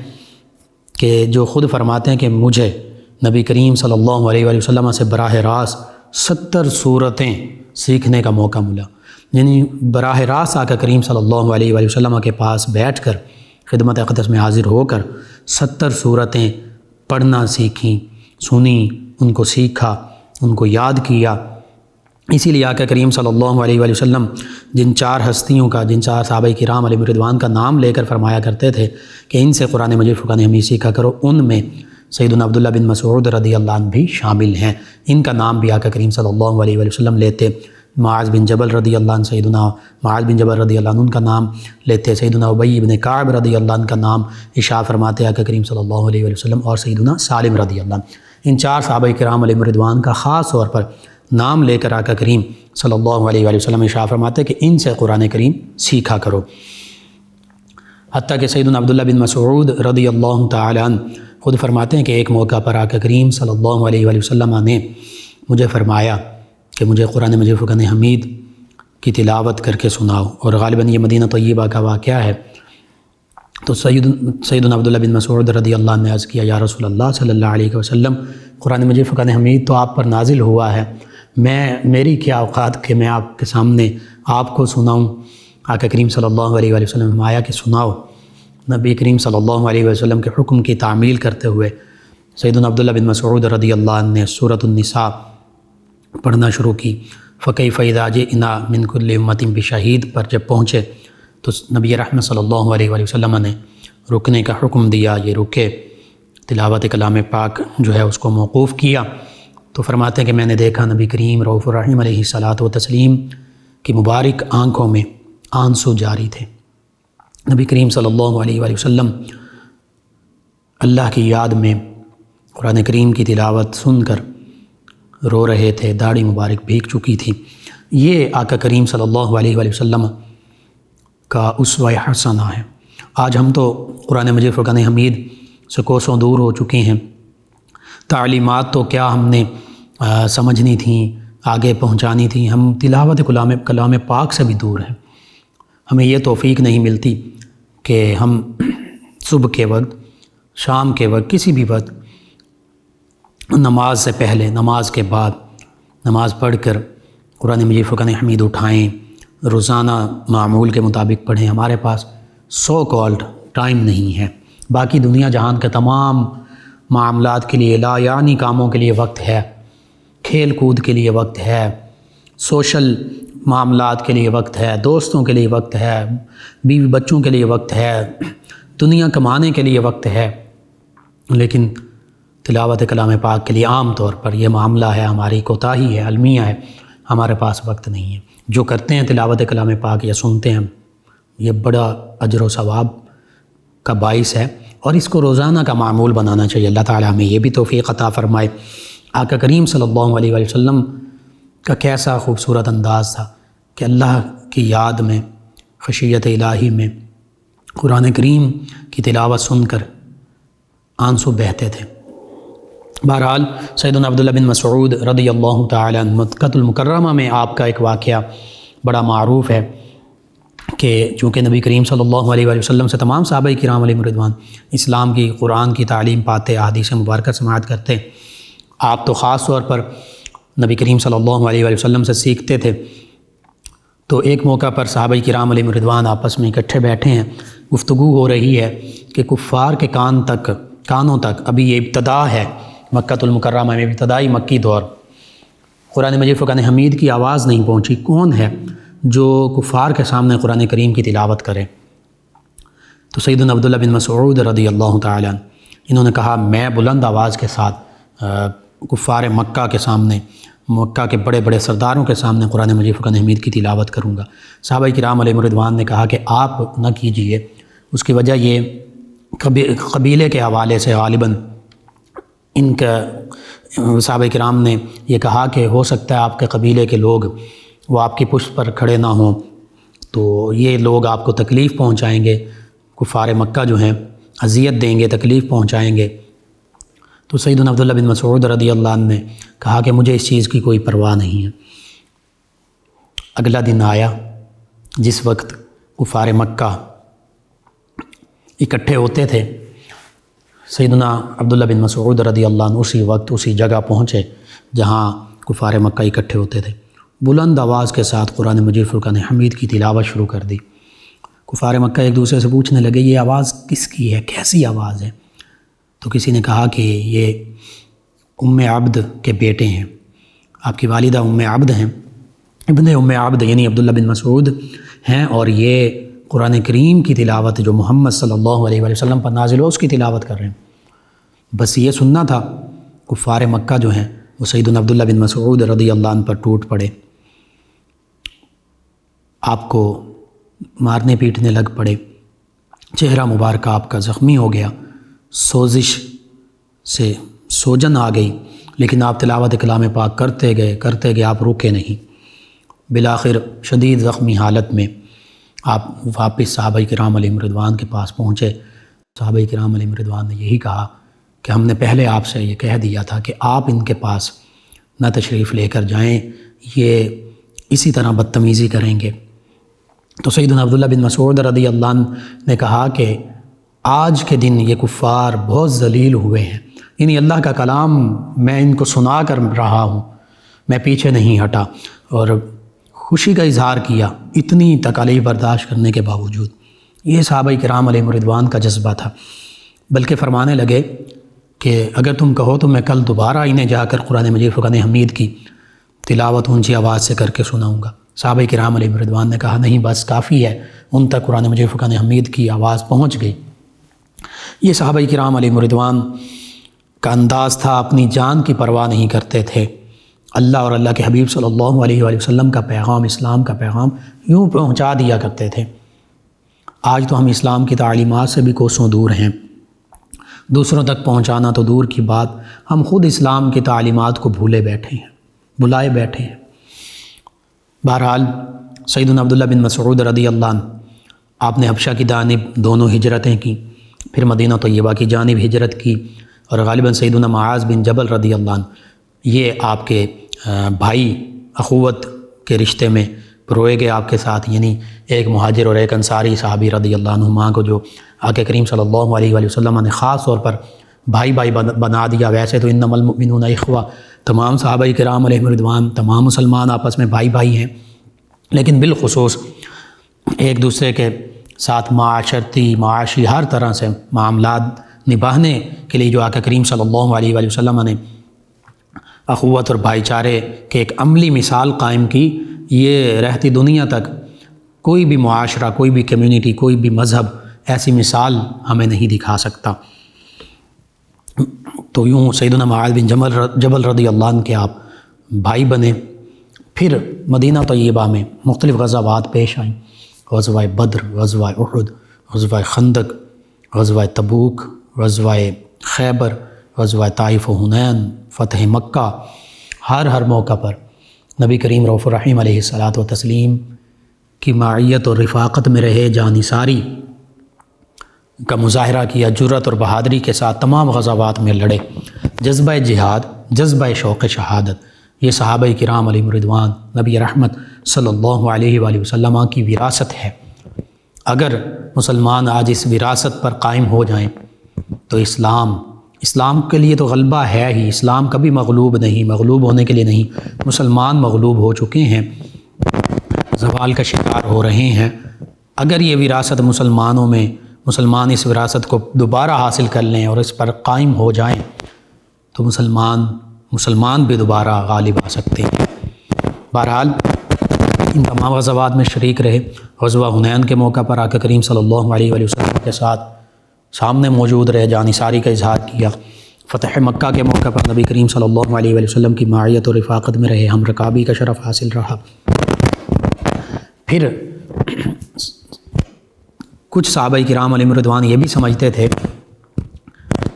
کہ جو خود فرماتے ہیں کہ مجھے نبی کریم صلی اللہ علیہ وآلہ وسلم سے براہ راست 70 سورتیں سیکھنے کا موقع ملا، یعنی براہ راست آقا کریم صلی اللہ علیہ وآلہ وسلم کے پاس بیٹھ کر خدمت اقدس میں حاضر ہو کر 70 سورتیں پڑھنا سیکھیں، سنیں، ان کو سیکھا، ان کو یاد کیا۔ اسی لیے آقا کریم صلی اللہ علیہ وآلہ وسلم جن 4 ہستیوں کا، جن 4 صحابہ کرام علیہم رضوان کا نام لے کر فرمایا کرتے تھے کہ ان سے قرآن مجید فرقان حمید سیکھا کرو، ان میں سیدنا عبداللہ بن مسعود رضی اللہ عنہ بھی شامل ہیں، ان کا نام بھی آقا کریم صلی اللہ علیہ وآلہ وسلم لیتے، معاذ بن جبل رضی اللہ عنہ، سیدنا معاذ بن جبل رضی اللہ عنہ ان کا نام لیتے، سیدنا ابی بن کعب رضی اللہ عنہ کا نام ارشاد فرماتے آقا کریم صلی اللہ علیہ وآلہ وسلم، اور سیدنا سالم رضی اللہ عنہ۔ ان 4 صحابہ کرام علیہم رضوان کا خاص طور پر نام لے کر آقا کریم صلی اللہ علیہ وآلہ وسلم ارشاد فرماتے کہ ان سے قرآن کریم سیکھا کرو۔ حتیٰ کہ سیدنا عبداللہ بن مسعود رضی اللہ تعالی عنہ خود فرماتے ہیں کہ ایک موقع پر آقا کریم صلی اللہ علیہ وآلہ وسلم نے مجھے فرمایا کہ مجھے قرآن مجید فرقان حمید کی تلاوت کر کے سناؤ، اور غالباً یہ مدینہ طیبہ کا واقعہ ہے۔ تو سیدنا عبداللہ بن مسعود رضی اللہ عنہ نے عرض کیا، یا رسول اللہ صلی اللہ علیہ وسلم، قرآن مجید فرقان حمید تو آپ پر نازل ہوا ہے، میری کیا اوقات کہ میں آپ کے سامنے آپ کو سناؤں؟ آقا کریم صلی اللہ علیہ وآلہ وسلم فرمایا کہ سناؤ۔ نبی کریم صلی اللہ علیہ وسلم کے حکم کی تعمیل کرتے ہوئے سیدنا عبداللہ بن مسعود رضی اللہ عنہ نے سورۃ النساء پڑھنا شروع کی۔ فَكَيْفَ إِذَا جِئْنَا مِنْ كُلِّ أُمَّةٍ بِشَهِيدٍ پر جب پہنچے تو نبی رحمت صلی اللہ علیہ وآلہ وسلم نے رکنے کا حکم دیا، یہ رکے، تلاوت کلام پاک جو ہے اس کو موقوف کیا۔ تو فرماتے ہیں کہ میں نے دیکھا نبی کریم رؤوف الرحیم علیہ الصلاۃ والتسلیم کی مبارک آنکھوں میں آنسو جاری تھے۔ نبی کریم صلی اللہ علیہ وآلہ وسلم اللہ کی یاد میں قرآن کریم کی تلاوت سن کر رو رہے تھے، داڑھی مبارک بھیگ چکی تھی۔ یہ آقا کریم صلی اللہ علیہ وآلہ وسلم کا اسوہ حسنہ ہے۔ آج ہم تو قرآن مجید فرقان حمید سے کوسوں دور ہو چکے ہیں، تعلیمات تو کیا ہم نے سمجھنی تھیں، آگے پہنچانی تھیں، ہم تلاوت کلام پاک سے بھی دور ہیں۔ ہمیں یہ توفیق نہیں ملتی کہ ہم صبح کے وقت، شام کے وقت، کسی بھی وقت، نماز سے پہلے، نماز کے بعد، نماز پڑھ کر قرآن مجید فرقان حمید اٹھائیں، روزانہ معمول کے مطابق پڑھیں۔ ہمارے پاس سو کالڈ ٹائم نہیں ہے، باقی دنیا جہان کے تمام معاملات کے لیے، لا یعنی کاموں کے لیے وقت ہے، کھیل کود کے لیے وقت ہے، سوشل معاملات کے لیے وقت ہے، دوستوں کے لیے وقت ہے، بیوی بچوں کے لیے وقت ہے، دنیا کمانے کے لیے وقت ہے، لیکن تلاوت کلام پاک کے لیے عام طور پر یہ معاملہ ہے، ہماری کوتاہی ہے، المیہ ہے، ہمارے پاس وقت نہیں ہے۔ جو کرتے ہیں تلاوت کلام پاک یا سنتے ہیں، یہ بڑا اجر و ثواب کا باعث ہے، اور اس کو روزانہ کا معمول بنانا چاہیے۔ اللہ تعالیٰ ہمیں یہ بھی توفیق عطا فرمائے۔ آقا کریم صلی اللہ علیہ وآلہ وسلم کا کیسا خوبصورت انداز تھا کہ اللہ کی یاد میں، خشیت الہی میں قرآن کریم کی تلاوت سن کر آنسو بہتے تھے۔ بہرحال سیدنا عبداللہ بن مسعود رضی اللہ تعالیٰ عنہ، مکہ المکرمہ میں آپ کا ایک واقعہ بڑا معروف ہے کہ چونکہ نبی کریم صلی اللہ علیہ وآلہ وسلم سے تمام صحابہ کرام علیہم رضوان اسلام کی، قرآن کی تعلیم پاتے، احادیث مبارکہ سماعت کرتے، آپ تو خاص طور پر نبی کریم صلی اللہ علیہ وآلہ وسلم سے سیکھتے تھے۔ تو ایک موقع پر صحابہ کرام علیہم رضوان آپس میں اکٹھے بیٹھے ہیں، گفتگو ہو رہی ہے کہ کفار کے کانوں تک ابھی یہ ابتدا ہے، مکہ المکرمہ میں ابتدائی مکی دور، قرآن مجید فرقان حمید کی آواز نہیں پہنچی، کون ہے جو کفار کے سامنے قرآن کریم کی تلاوت کرے؟ تو سیدنا عبداللہ بن مسعود رضی اللہ تعالیٰ عنہ انہوں نے کہا، میں بلند آواز کے ساتھ کفار مکہ کے سامنے، مکہ کے بڑے بڑے سرداروں کے سامنے قرآن مجید فرقان حمید کی تلاوت کروں گا۔ صحابہ کرام علیہم رضوان نے کہا کہ آپ نہ کیجئے، اس کی وجہ یہ قبیلے کے حوالے سے غالباً ان کا صحابہ کرام نے یہ کہا کہ ہو سکتا ہے آپ کے قبیلے کے لوگ وہ آپ کی پشت پر کھڑے نہ ہوں، تو یہ لوگ آپ کو تکلیف پہنچائیں گے، کفار مکہ جو ہیں اذیت دیں گے، تکلیف پہنچائیں گے۔ تو سیدنا عبداللہ بن مسعود رضی اللہ عنہ نے کہا کہ مجھے اس چیز کی کوئی پرواہ نہیں ہے۔ اگلا دن آیا جس وقت کفار مکہ اکٹھے ہوتے تھے، سیدنا عبداللہ بن مسعود رضی اللہ عنہ اسی وقت اسی جگہ پہنچے جہاں کفار مکہ اکٹھے ہوتے تھے، بلند آواز کے ساتھ قرآن مجید فرقان حمید کی تلاوت شروع کر دی۔ کفار مکہ ایک دوسرے سے پوچھنے لگے، یہ آواز کس کی ہے، کیسی آواز ہے؟ تو کسی نے کہا کہ یہ ام عبد کے بیٹے ہیں، آپ کی والدہ ام عبد ہیں، ابن ام عبد یعنی عبداللہ بن مسعود ہیں، اور یہ قرآن کریم کی تلاوت جو محمد صلی اللہ علیہ وآلہ وسلم پر نازل ہو اس کی تلاوت کر رہے ہیں۔ بس یہ سننا تھا، کفار مکہ جو ہیں وہ سیدنا عبداللہ بن مسعود رضی اللہ عنہ پر ٹوٹ پڑے، آپ کو مارنے پیٹنے لگ پڑے، چہرہ مبارکہ آپ کا زخمی ہو گیا، سوزش سے سوجن آ گئی، لیکن آپ تلاوت کلام پاک کرتے گئے، آپ رکے نہیں۔ بالآخر شدید زخمی حالت میں آپ واپس صحابہ کرام علیہم رضوان کے پاس پہنچے۔ صحابہ کرام علیہم رضوان نے یہی کہا کہ ہم نے پہلے آپ سے یہ کہہ دیا تھا کہ آپ ان کے پاس نہ تشریف لے کر جائیں، یہ اسی طرح بدتمیزی کریں گے۔ تو سیدنا عبداللہ بن مسعود رضی اللہ عنہ نے کہا کہ آج کے دن یہ کفار بہت ذلیل ہوئے ہیں، یعنی اللہ کا کلام میں ان کو سنا کر رہا ہوں، میں پیچھے نہیں ہٹا اور خوشی کا اظہار کیا اتنی تکالیف برداشت کرنے کے باوجود۔ یہ صحابہ کرام علیہم رضوان کا جذبہ تھا، بلکہ فرمانے لگے کہ اگر تم کہو تو میں کل دوبارہ انہیں جا کر قرآن مجید فرقان حمید کی تلاوت اونچی آواز سے کر کے سناؤں گا۔ صحابہ کرام علیہم رضوان نے کہا نہیں بس کافی ہے، ان تک قرآن مجید فرقان حمید کی آواز پہنچ گئی۔ یہ صحابہ کرام علیہم رضوان کا انداز تھا، اپنی جان کی پرواہ نہیں کرتے تھے، اللہ اور اللہ کے حبیب صلی اللہ علیہ وآلہ وسلم کا پیغام، اسلام کا پیغام یوں پہنچا دیا کرتے تھے۔ آج تو ہم اسلام کی تعلیمات سے بھی کوسوں دور ہیں، دوسروں تک پہنچانا تو دور کی بات، ہم خود اسلام کی تعلیمات کو بھولائے بیٹھے ہیں۔ بہرحال سیدنا عبداللہ بن مسعود رضی اللہ عنہ آپ نے حبشہ کی جانب دونوں ہجرتیں کی، پھر مدینہ طیبہ کی جانب ہجرت کی، اور غالباً سیدنا معاذ بن جبل رضی اللہ عنہ یہ آپ کے بھائی اخوت کے رشتے میں روئے گے آپ کے ساتھ، یعنی ایک مہاجر اور ایک انصاری صحابی رضی اللہ عنہما کو جو آقا کریم صلی اللہ علیہ وآلہ وسلم نے خاص طور پر بھائی بھائی بنا دیا۔ ویسے تو انما المؤمنون اخوہ، تمام صحابہ کرام علیہم رضوان، تمام مسلمان آپس میں بھائی بھائی ہیں، لیکن بالخصوص ایک دوسرے کے ساتھ معاشرتی معاشی ہر طرح سے معاملات نبھانے کے لیے جو آقا کریم صلی اللہ علیہ وآلہ وسلم نے اخوت اور بھائی چارے کے ایک عملی مثال قائم کی، یہ رہتی دنیا تک کوئی بھی معاشرہ، کوئی بھی کمیونٹی، کوئی بھی مذہب ایسی مثال ہمیں نہیں دکھا سکتا۔ تو یوں سیدنا معاذ بن جبل رضی اللہ عنہ کے آپ بھائی بنے۔ پھر مدینہ طیبہ میں مختلف غزوات پیش آئیں، غزوہ بدر، غزوہ احد، غزوہ خندق، غزوہ تبوک، غزوہ خیبر، غزوہ طائف و حنین، فتح مکہ۔ ہر موقع پر نبی کریم رؤوف الرحیم علیہ الصلاۃ والتسلیم کی معیت اور رفاقت میں رہے، جانثاری کا مظاہرہ کیا، جرأت اور بہادری کے ساتھ تمام غزوات میں لڑے۔ جذبہ جہاد، جذبہ شوق شہادت، یہ صحابہ کرام علیہم رضوان نبی رحمت صلی اللہ علیہ وآلہ وسلم کی وراثت ہے۔ اگر مسلمان آج اس وراثت پر قائم ہو جائیں تو اسلام کے لیے تو غلبہ ہے ہی، اسلام کبھی مغلوب نہیں، مغلوب ہونے کے لیے نہیں، مسلمان مغلوب ہو چکے ہیں، زوال کا شکار ہو رہے ہیں۔ اگر یہ وراثت مسلمانوں میں، مسلمان اس وراثت کو دوبارہ حاصل کر لیں اور اس پر قائم ہو جائیں تو مسلمان بھی دوبارہ غالب آ سکتے ہیں۔ بہرحال ان تمام غزوات میں شریک رہے۔ غزوہ حنین کے موقع پر آقا کریم صلی اللہ علیہ وآلہ وسلم کے ساتھ سامنے موجود رہے، جانثاری کا اظہار کیا۔ فتح مکہ کے موقع پر نبی کریم صلی اللہ علیہ وآلہ وسلم کی معیت اور رفاقت میں رہے، ہم رکابی کا شرف حاصل رہا۔ پھر کچھ صحابہ کرام علیہم رضوان یہ بھی سمجھتے تھے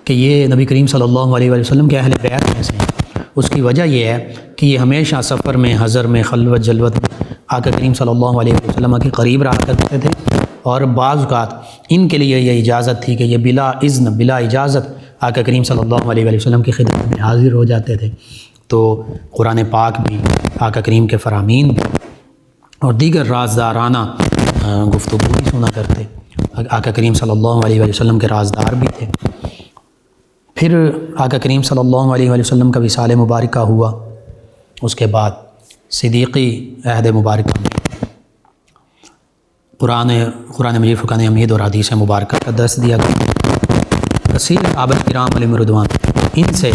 کہ یہ نبی کریم صلی اللہ علیہ وآلہ وسلم کے اہل بیت میں سے ہیں۔ اس کی وجہ یہ ہے کہ یہ ہمیشہ سفر میں، حضر میں، خلوت جلوت میں آقا کریم صلی اللہ علیہ وسلم کے قریب رہا کرتے تھے، اور بعض اوقات ان کے لیے یہ اجازت تھی کہ یہ بلا اذن، بلا اجازت آقا کریم صلی اللہ علیہ وسلم کی خدمت میں حاضر ہو جاتے تھے۔ تو قرآن پاک بھی، آقا کریم کے فرامین بھی اور دیگر رازدارانہ گفتگو بھی سنا کرتے۔ آقا کریم صلی اللہ علیہ وسلم کے رازدار بھی تھے۔ پھر آقا کریم صلی اللہ علیہ وسلم کا وصال مبارکہ ہوا، اس کے بعد صدیقی عہد مبارکہ میں قرآن مجید، فرقان حمید اور حدیث مبارکہ کا درس دیا گیا۔ کثیر صحابہ کرام علیہم رضوان ان سے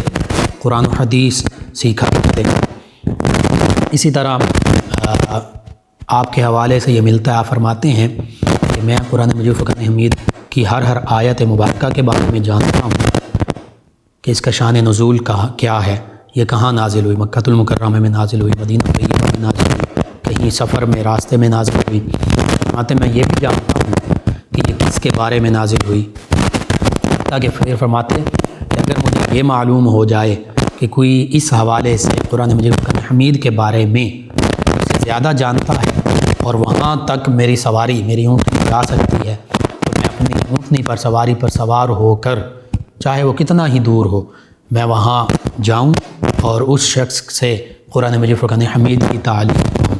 قرآن و حدیث سیکھا کرتے۔ اسی طرح آپ کے حوالے سے یہ ملتا ہے، آپ فرماتے ہیں کہ میں قرآن مجید فرقان حمید کی ہر آیت مبارکہ کے بارے میں جانتا ہوں کہ اس کا شان نزول کیا ہے، یہ کہاں نازل ہوئی، مکہ المکرمہ میں نازل ہوئی، مدینہ طیبہ میں نازل ہوئی، کہیں سفر میں، راستے میں نازل ہوئی۔ فرماتے میں یہ بھی جانتا ہوں کہ یہ کس کے بارے میں نازل ہوئی، تاکہ پھر فرماتے کہ اگر مجھے یہ معلوم ہو جائے کہ کوئی اس حوالے سے قرآن مجید فرقان حمید کے بارے میں زیادہ جانتا ہے اور وہاں تک میری سواری، میری اونٹنی جا سکتی ہے، تو میں اپنی اونٹنی پر سواری پر سوار ہو کر، چاہے وہ کتنا ہی دور ہو، میں وہاں جاؤں اور اس شخص سے قرآن مجید فرقان حمید کی تعلیم دوں۔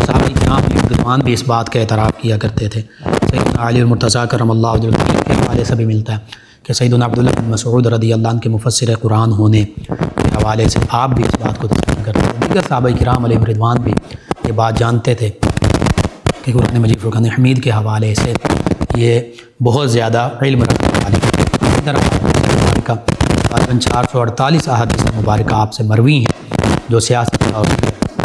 صحابہ کرام علیہم رضوان بھی اس بات کا اعتراف کیا کرتے تھے۔ سیدنا علی المرتضیٰ کرم اللہ وجہہ کے حوالے سے بھی ملتا ہے کہ سیدنا عبداللہ بن مسعود رضی اللہ عنہ کے مفسر قرآن ہونے کے حوالے سے آپ بھی اس بات کو تسلیم کرتے ہیں۔ دیگر صحابہ کرام علیہم رضوان بھی یہ بات جانتے تھے کہ قرآن مجید فرقان حمید کے حوالے سے یہ بہت زیادہ علم رکھنے والی ہے۔ اسی طرح مبارکہ تقریباً 448 احادیث مبارکہ آپ سے مروی ہیں جو سیاست اور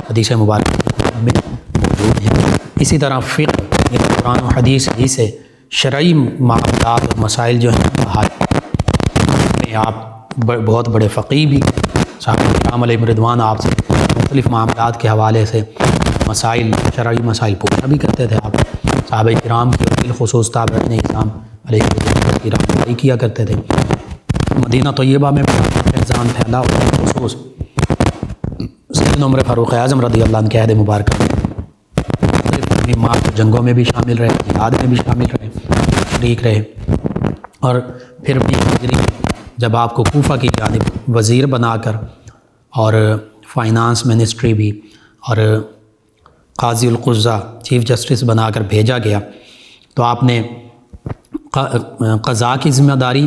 حدیث مبارکہ میں موجود ہیں۔ اسی طرح فقہ، یہ قرآن و حدیث ہی سے شرعی معاملات اور مسائل جو ہیں میں آپ بہت بڑے فقیہ بھی، صحابہ کرام علیہم رضوان آپ سے مختلف معاملات کے حوالے سے مسائل، شرعی مسائل پوچھا بھی کرتے تھے۔ آپ صحابہ کرام کی بالخصوص تابعین اعظام علیہ السلام کی رہنمائی کیا کرتے تھے۔ مدینہ طیبہ میں فیضان پھیلا اور خصوص سیدنا عمر فاروق اعظم رضی اللہ عنہ کے عہد مبارکہ مختلف جنگوں میں بھی شامل رہے، جہاد میں بھی شامل رہے، شریک رہے، اور پھر بھی جب آپ کو کوفہ کی جانب وزیر بنا کر اور فائنانس منسٹری بھی اور قاضی القضاء چیف جسٹس بنا کر بھیجا گیا تو آپ نے قضاء کی ذمہ داری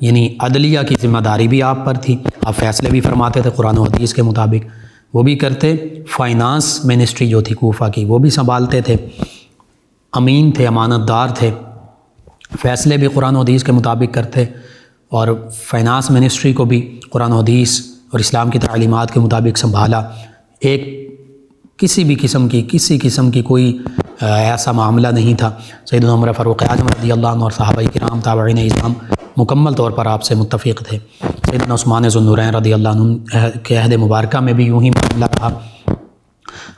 یعنی عدلیہ کی ذمہ داری بھی آپ پر تھی، آپ فیصلے بھی فرماتے تھے قرآن و حدیث کے مطابق، وہ بھی کرتے، فائنانس منسٹری جو تھی کوفہ کی وہ بھی سنبھالتے تھے، امین تھے، امانت دار تھے، فیصلے بھی قرآن و حدیث کے مطابق کرتے، اور فائنانس منسٹری کو بھی قرآن و حدیث اور اسلام کی تعلیمات کے مطابق سنبھالا۔ ایک کسی قسم کی کوئی ایسا معاملہ نہیں تھا۔ سیدنا عمر فاروق اعظم رضی اللہ عنہ اور صحابہ کرام تابعین اعظام مکمل طور پر آپ سے متفق تھے۔ سیدنا عثمان ذو النورین رضی اللہ عنہ کے عہد مبارکہ میں بھی یوں ہی معاملہ رہا۔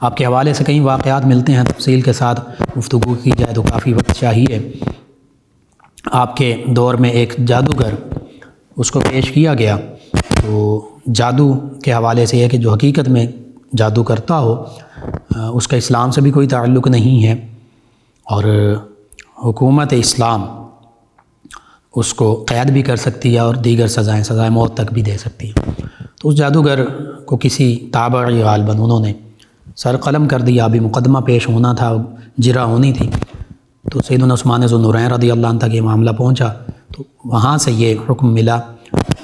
آپ کے حوالے سے کئی واقعات ملتے ہیں، تفصیل کے ساتھ گفتگو کی جائے تو کافی وقت چاہیے۔ آپ کے دور میں ایک جادوگر، اس کو پیش کیا گیا، تو جادو کے حوالے سے یہ کہ جو حقیقت میں جادو کرتا ہو اس کا اسلام سے بھی کوئی تعلق نہیں ہے، اور حکومت اسلام اس کو قید بھی کر سکتی ہے اور دیگر سزائیں موت تک بھی دے سکتی ہے۔ تو اس جادوگر کو کسی تابعی غالباً انہوں نے سر قلم کر دیا، ابھی مقدمہ پیش ہونا تھا، جرا ہونی تھی، تو سیدنا عثمان ذو النورین رضی اللہ عنہ تک یہ معاملہ پہنچا، تو وہاں سے یہ حکم ملا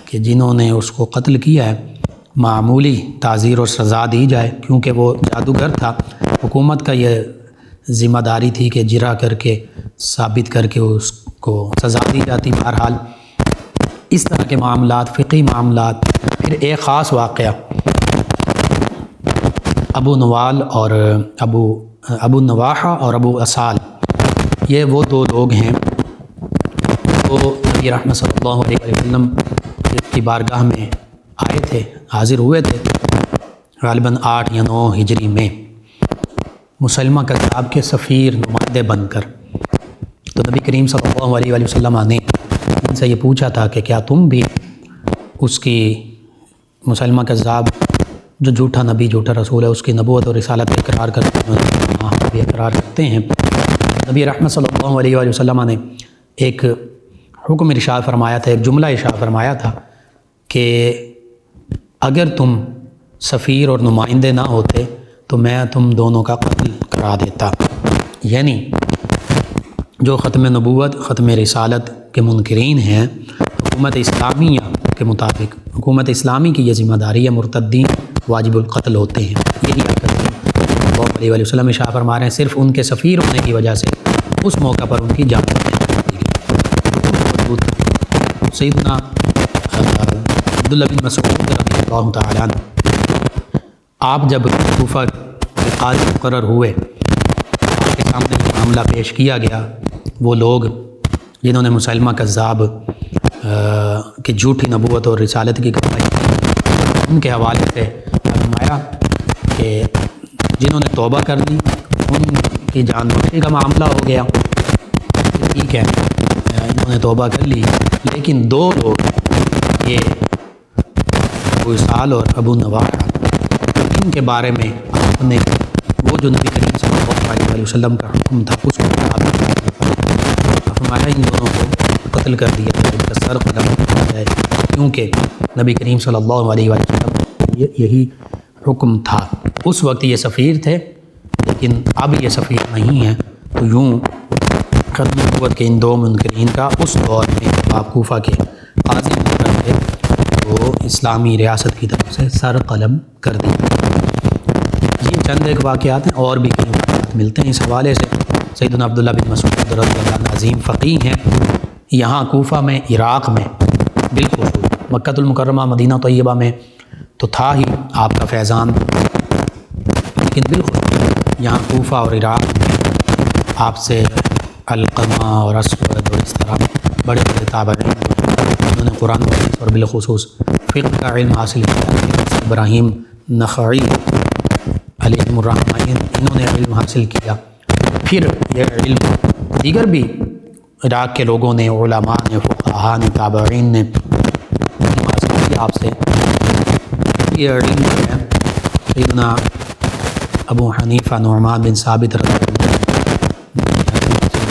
کہ جنہوں نے اس کو قتل کیا ہے معمولی تعزیر اور سزا دی جائے، کیونکہ وہ جادوگر تھا۔ حکومت کا یہ ذمہ داری تھی کہ جرا کر کے ثابت کر کے اس کو سزا دی جاتی۔ بہرحال اس طرح کے معاملات، فقہی معاملات۔ پھر ایک خاص واقعہ، ابو نوال اور ابو نواحہ اور ابو اسال، یہ وہ دو لوگ ہیں وہ نبی رحمت صلی اللہ علیہ وسلم کی بارگاہ میں آئے تھے، حاضر ہوئے تھے غالباً 8 یا 9 ہجری میں، مسلمہ کذاب کے سفیر نمائندے بن کر۔ تو نبی کریم صلی اللہ علیہ وسلم نے ان سے یہ پوچھا تھا کہ کیا تم بھی اس کی مسلمہ کذاب جو جھوٹا نبی جھوٹا رسول ہے اس کی نبوت اور رسالت کا اقرار کرتے ہیں؟ ہاں ہم بھی اقرار کرتے ہیں۔ نبی رحمت صلی اللہ علیہ وسلم نے ایک حکم ارشاد فرمایا تھا، ایک جملہ ارشاد فرمایا تھا کہ اگر تم سفیر اور نمائندے نہ ہوتے تو میں تم دونوں کا قتل کرا دیتا۔ یعنی جو ختم نبوت، ختم رسالت کے منکرین ہیں، حکومت اسلامیہ کے مطابق، حکومت اسلامی کی یہ ذمہ داری ہے، مرتدین واجب القتل ہوتے ہیں۔ یہی آقا صلی اللہ علیہ وسلم ارشاد فرما رہے ہیں، صرف ان کے سفیر ہونے کی وجہ سے اس موقع پر ان کی جان دی گئی۔ سیدنا عبداللہ بن مسعود رضی اللہ تعالیٰ عنہ، آپ جب کوفہ کے قاضی مقرر ہوئے، آپ کے سامنے معاملہ پیش کیا گیا، وہ لوگ جنہوں نے مسلمہ کذاب کی جھوٹی نبوت اور رسالت کی گواہی کی، ان کے حوالے سے فرمایا کہ جنہوں نے توبہ کر لی ان کی جان بخشی کا معاملہ ہو گیا، ٹھیک ہے، انہوں نے توبہ کر لی، لیکن 2 لوگ، یہ ابو اسال اور ابو نواحہ، ان کے بارے میں آپ نے وہ جو نبی کریم صلی اللہ علیہ وسلم کا حکم تھا اس کو فرمایا ان دونوں کو قتل کر دیا جائے، ان کا سر قلم کیا جائے، کیونکہ نبی کریم صلی اللہ علیہ وسلم یہی حکم تھا۔ اس وقت یہ سفیر تھے لیکن اب یہ سفیر نہیں ہیں، تو یوں ختم نبوت کے ان 2 منکرین کا اس دور میں آپ کوفہ کے قاضی مقرر تھے، وہ اسلامی ریاست کی طرف سے سر قلم کر دیا۔ یہ چند ایک واقعات ہیں، اور بھی کئی واقعات ملتے ہیں اس حوالے سے۔ سیدنا عبداللہ بن مسعود رضی اللہ عنہ عظیم فقیہ ہیں، یہاں کوفہ میں، عراق میں، بالخصوص مکہ المکرمہ مدینہ طیبہ میں تو تھا ہی آپ کا فیضان، لیکن بالخصوص یہاں کوفہ اور عراق میں آپ سے علقمہ اور اسود اور اس طرح بڑے بڑے تابعین انہوں نے قرآن و حدیث اور بالخصوص فقہ کا علم حاصل کیا۔ ابراہیم نخعی علیہ الرحمٰن، انہوں نے علم حاصل کیا۔ پھر یہ علم دیگر بھی عراق کے لوگوں نے، علماء نے، فقہاء نے، تابعین نے حاصل کیا آپ سے۔ یہ علم ہے سیدنا ابو حنیفہ نعمان بن ثابت رضی اللہ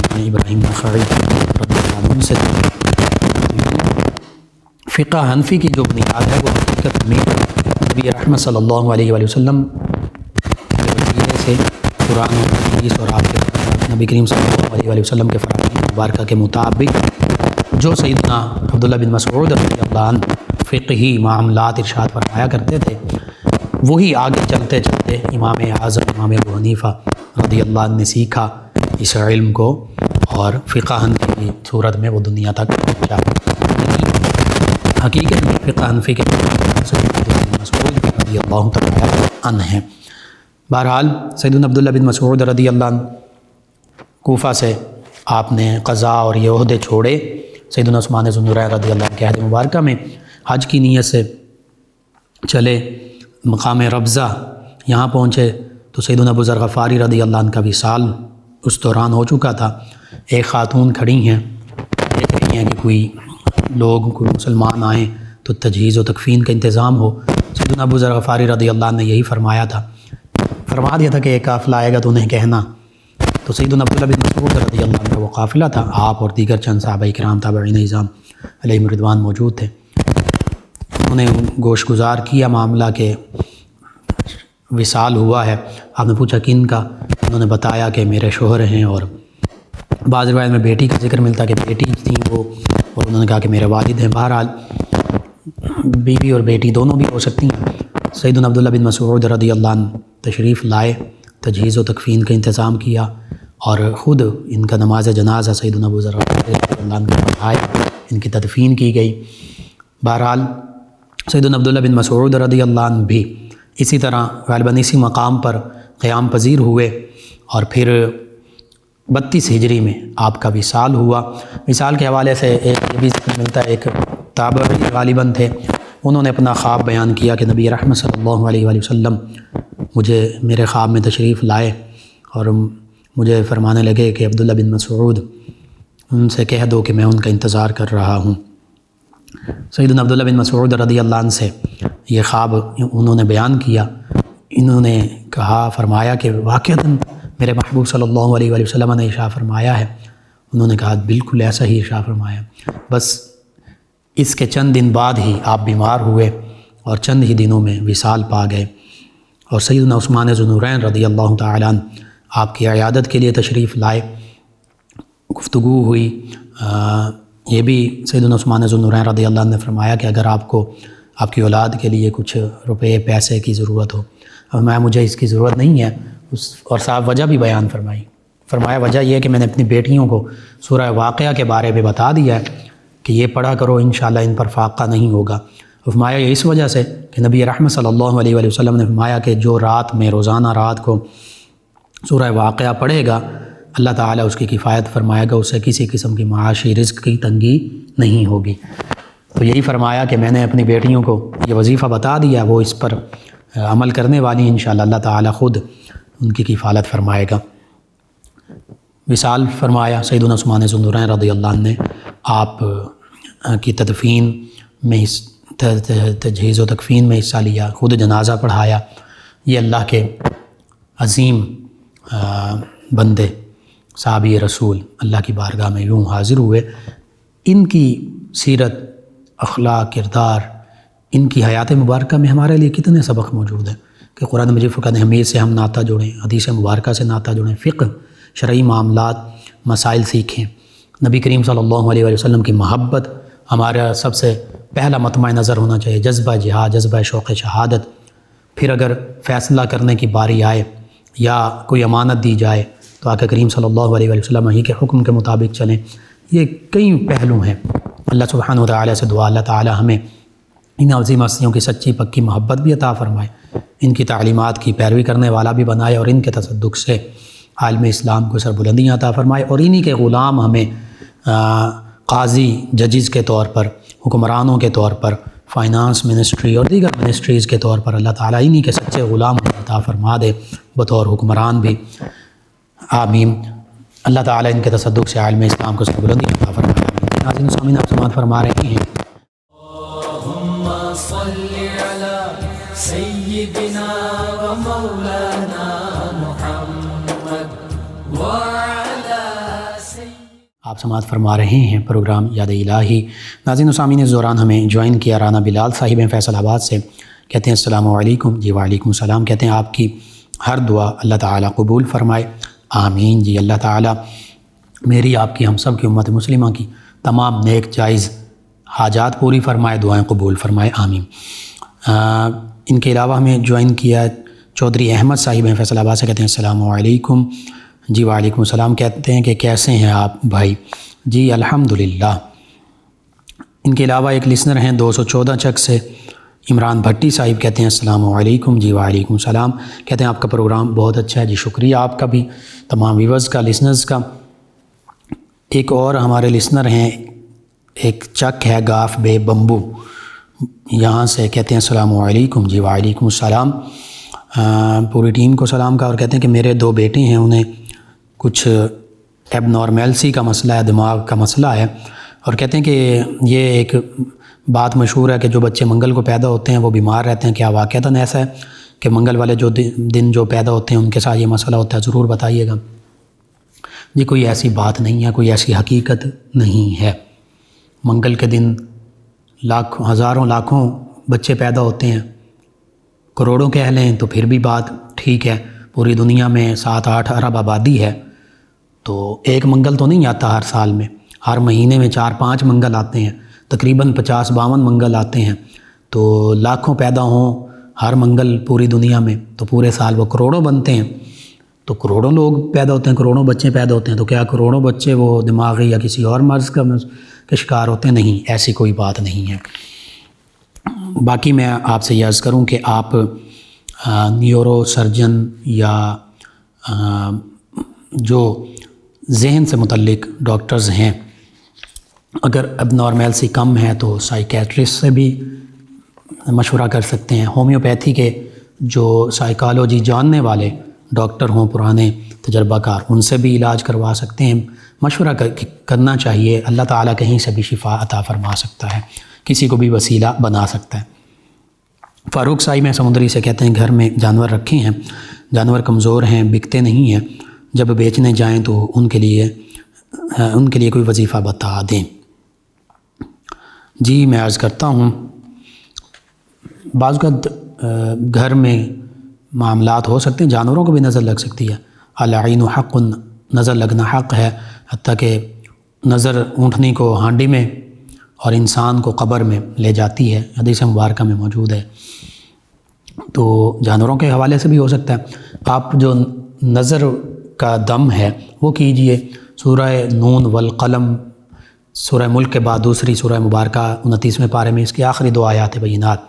عنہ، ابراہیم نخعی رضی اللہ عنہ سے فقہ حنفی کی جو بنیاد ہے وہ حقیقت میں نبی رحمت صلی اللہ علیہ وسلم کے وسیلے سے قرآن و حدیث اور آپ کے نبی کریم صلی اللہ علیہ وسلم کے فرامین مبارکہ کے مطابق جو سیدنا عبداللہ بن مسعود رضی اللہ عنہ فقہی معاملات ارشاد فرمایا کرتے تھے، وہی آگے چلتے چلتے امام اعظم امام ابو حنیفہ رضی اللہ عنہ نے سیکھا اس علم کو، اور فقہ حنفی کی صورت میں وہ دنیا تک پہنچا۔ حقیقت میں فقہ حنفی کے سیدنا عبداللہ بن مسعود رضی اللہ تعالی عنہ ہیں۔ بہرحال سیدنا عبداللہ بن مسعود رضی اللہ عنہ کوفہ سے آپ نے قضا اور یہ عہدے چھوڑے، سیدنا عثمان ذو النورین رضی اللہ عنہ کے عہد مبارکہ میں حج کی نیت سے چلے، مقام ربضہ یہاں پہنچے تو سیدنا ابو ذر غفاری رضی اللہ عنہ کا وصال اس دوران ہو چکا تھا۔ ایک خاتون کھڑی ہیں، دیکھ رہی ہیں کہ کوئی مسلمان آئیں تو تجہیز و تکفین کا انتظام ہو۔ سیدنا ابو ذر غفاری رضی اللہ عنہ نے یہی فرما دیا تھا کہ ایک قافلہ آئے گا تو انہیں کہنا۔ تو سیدنا عبداللہ بن مسعود رضی اللہ عنہ کا وہ قافلہ تھا، آپ اور دیگر چند صحابہ کرام تابعین اعظام علیہم رضوان موجود تھے۔ انہوں نے گوش گزار کیا معاملہ کہ وصال ہوا ہے۔ آپ نے پوچھا کن کا؟ انہوں نے بتایا کہ میرے شوہر ہیں، اور بعض روایت میں بیٹی کا ذکر ملتا کہ بیٹی تھیں وہ، اور انہوں نے کہا کہ میرے والد ہیں۔ بہرحال بیوی اور بیٹی دونوں بھی ہو سکتی ہیں۔ سیدنا عبداللہ بن مسعود رضی اللہ عنہ تشریف لائے، تجہیز و تکفین کا انتظام کیا، اور خود ان کا نماز جنازہ سیدنا ابو ذر رضی اللہ عنہ کے پڑھایا، ان کی تدفین کی گئی۔ بہرحال سیدنا عبداللہ بن مسعود رضی اللہ عنہ بھی اسی طرح غالباً اسی مقام پر قیام پذیر ہوئے، اور پھر 32 ہجری میں آپ کا وصال ہوا۔ وصال کے حوالے سے ایک یہ بھی ذکر ملتا ہے، ایک تابعی غالباً تھے، انہوں نے اپنا خواب بیان کیا کہ نبی رحمت صلی اللہ علیہ وآلہ وسلم میرے خواب میں تشریف لائے اور مجھے فرمانے لگے کہ عبداللہ بن مسعود ان سے کہہ دو کہ میں ان کا انتظار کر رہا ہوں۔ سیدنا عبداللہ بن مسعود رضی اللہ عنہ سے یہ خواب انہوں نے بیان کیا۔ انہوں نے فرمایا کہ واقعتاً میرے محبوب صلی اللہ علیہ وآلہ وسلم نے ارشاد فرمایا ہے۔ انہوں نے کہا بالکل ایسا ہی ارشاد فرمایا، بس اس کے چند دن بعد ہی آپ بیمار ہوئے اور چند ہی دنوں میں وصال پا گئے، اور سیدنا عثمان ذو النورین رضی اللہ تعالیٰ عنہ آپ کی عیادت کے لیے تشریف لائے، گفتگو ہوئی۔ یہ بھی سیدنا عثمان ذو النورین رضی اللہ عنہ نے فرمایا کہ اگر آپ کو آپ کی اولاد کے لیے کچھ روپے پیسے کی ضرورت ہو، میں مجھے اس کی ضرورت نہیں ہے، اور صاحب وجہ بھی بیان فرمایا وجہ یہ ہے کہ میں نے اپنی بیٹیوں کو سورہ واقعہ کے بارے میں بتا دیا ہے کہ یہ پڑھا کرو، انشاءاللہ ان پر فاقہ نہیں ہوگا۔ فرمایا یہ اس وجہ سے کہ نبی رحمت صلی اللہ علیہ وآلہ وسلم نے فرمایا کہ جو رات میں روزانہ رات کو سورہ واقعہ پڑھے گا اللہ تعالیٰ اس کی کفایت فرمائے گا، اس سے کسی قسم کی معاشی رزق کی تنگی نہیں ہوگی۔ تو یہی فرمایا کہ میں نے اپنی بیٹیوں کو یہ وظیفہ بتا دیا، وہ اس پر عمل کرنے والی انشاءاللہ اللہ تعالیٰ خود ان کی کفالت فرمائے گا۔ وصال فرمایا سیدنا عثمان ذو النورین رضی اللہ عنہ نے آپ کی تدفین میں تجہیز و تکفین میں حصہ لیا، خود جنازہ پڑھایا۔ یہ اللہ کے عظیم بندے صحابی رسول اللہ کی بارگاہ میں یوں حاضر ہوئے۔ ان کی سیرت، اخلاق، کردار، ان کی حیات مبارکہ میں ہمارے لیے کتنے سبق موجود ہیں کہ قرآن مجید فرقان حمید سے ہم ناطہ جوڑیں، حدیث مبارکہ سے ناطہ جوڑیں، فقہ، شرعی معاملات، مسائل سیکھیں۔ نبی کریم صلی اللہ علیہ وسلم کی محبت ہمارا سب سے پہلا مطمع نظر ہونا چاہیے، جذبہ جہاد، جذبہ شوق شہادت۔ پھر اگر فیصلہ کرنے کی باری آئے یا کوئی امانت دی جائے تو آقا کریم صلی اللہ علیہ وسلم ہی کے حکم کے مطابق چلیں۔ یہ کئی پہلو ہیں۔ اللہ سبحانہ و تعالیٰ سے دعا، اللہ تعالیٰ ہمیں ان عظیم ہستیوں کی سچی پکی محبت بھی عطا فرمائے، ان کی تعلیمات کی پیروی کرنے والا بھی بنائے، اور ان کے تصدق سے عالم اسلام کو سربلندیاں عطا فرمائے، اور انہی کے غلام ہمیں قاضی، ججز کے طور پر، حکمرانوں کے طور پر، فائنانس منسٹری اور دیگر منسٹریز کے طور پر اللہ تعالیٰ انہی کے سچے غلام عطا فرما دے بطور حکمران بھی، آمین۔ اللہ تعالیٰ ان کے تصدق سے عالم اسلام کو سربلندی عطا فرمائے۔ ناظرین سامعین، آپ سماعت فرما رہے ہیں اللہم صلی علی سیدنا و مولانا محمد وعلی آپ سماعت فرما رہے ہیں پروگرام یاد الہی۔ ناظرین و سامعین، اس دوران ہمیں جوائن کیا رانا بلال صاحب ہیں فیصل آباد سے، کہتے ہیں السلام علیکم۔ جی وعلیکم السلام۔ کہتے ہیں آپ کی ہر دعا اللہ تعالیٰ قبول فرمائے، آمین جی۔ اللہ تعالیٰ میری، آپ کی، ہم سب کی امت مسلمہ کی تمام نیک جائز حاجات پوری فرمائے، دعائیں قبول فرمائے، آمین۔ ان کے علاوہ ہمیں جوائن کیا چودھری احمد صاحب ہیں فیصل آباد سے، کہتے ہیں السلام علیکم جی۔ وعلیکم السلام، کہتے ہیں کہ کیسے ہیں آپ بھائی؟ جی الحمدللہ۔ ان کے علاوہ ایک لسنر ہیں 214 چک سے، عمران بھٹی صاحب، کہتے ہیں السلام علیکم جی۔ وعلیکم السلام، کہتے ہیں آپ کا پروگرام بہت اچھا ہے جی، شکریہ آپ کا بھی، تمام ویورز کا، لسنرز کا۔ ایک اور ہمارے لسنر ہیں، ایک چک ہے گاف بے بمبو، یہاں سے، کہتے ہیں السلام علیکم جی۔ وعلیکم السلام، پوری ٹیم کو سلام کا، اور کہتے ہیں کہ میرے 2 بیٹے ہیں، انہیں کچھ ایب نارمیلسی کا مسئلہ ہے، دماغ کا مسئلہ ہے، اور کہتے ہیں کہ یہ ایک بات مشہور ہے کہ جو بچے منگل کو پیدا ہوتے ہیں وہ بیمار رہتے ہیں، کیا واقعتاً ایسا ہے کہ منگل والے جو دن جو پیدا ہوتے ہیں ان کے ساتھ یہ مسئلہ ہوتا ہے؟ ضرور بتائیے گا جی۔ کوئی ایسی بات نہیں ہے، کوئی ایسی حقیقت نہیں ہے۔ منگل کے دن ہزاروں لاکھوں بچے پیدا ہوتے ہیں، کروڑوں کہہ لیں تو پھر بھی بات ٹھیک ہے، پوری دنیا میں 7-8 ارب آبادی ہے، تو ایک منگل تو نہیں آتا ہر سال میں، ہر مہینے میں 4-5 منگل آتے ہیں، تقریباً 50-52 منگل آتے ہیں، تو لاکھوں پیدا ہوں ہر منگل پوری دنیا میں، تو پورے سال وہ کروڑوں بنتے ہیں، تو کروڑوں لوگ پیدا ہوتے ہیں، کروڑوں بچے پیدا ہوتے ہیں، تو کیا کروڑوں بچے وہ دماغی یا کسی اور مرض کا شکار ہوتے ہیں؟ نہیں، ایسی کوئی بات نہیں ہے۔ باقی میں آپ سے یہ عرض کروں کہ آپ نیورو سرجن یا جو ذہن سے متعلق ڈاکٹرز ہیں، اگر اب نارمیلسی کم ہے تو سائیکیٹرسٹ سے بھی مشورہ کر سکتے ہیں، ہومیوپیتھی کے جو سائیکالوجی جاننے والے ڈاکٹر ہوں پرانے تجربہ کار، ان سے بھی علاج کروا سکتے ہیں، مشورہ کرنا چاہیے، اللہ تعالیٰ کہیں سے بھی شفا عطا فرما سکتا ہے، کسی کو بھی وسیلہ بنا سکتا ہے۔ فاروق صاحب میں سمندری سے، کہتے ہیں گھر میں جانور رکھے ہیں، جانور کمزور ہیں، بکتے نہیں ہیں، جب بیچنے جائیں تو ان کے لیے کوئی وظیفہ بتا دیں۔ جی میں عرض کرتا ہوں، بعض اوقات گھر میں معاملات ہو سکتے ہیں، جانوروں کو بھی نظر لگ سکتی ہے، العین حق، نظر لگنا حق ہے، حتیٰ کہ نظر اونٹنی کو ہانڈی میں اور انسان کو قبر میں لے جاتی ہے، حدیث مبارکہ میں موجود ہے، تو جانوروں کے حوالے سے بھی ہو سکتا ہے۔ آپ جو نظر کا دم ہے وہ کیجئے، سورہ نون والقلم، سورہ ملک کے بعد دوسری سورہ مبارکہ 29ویں پارے میں اس کی آخری 2 آیات بینات،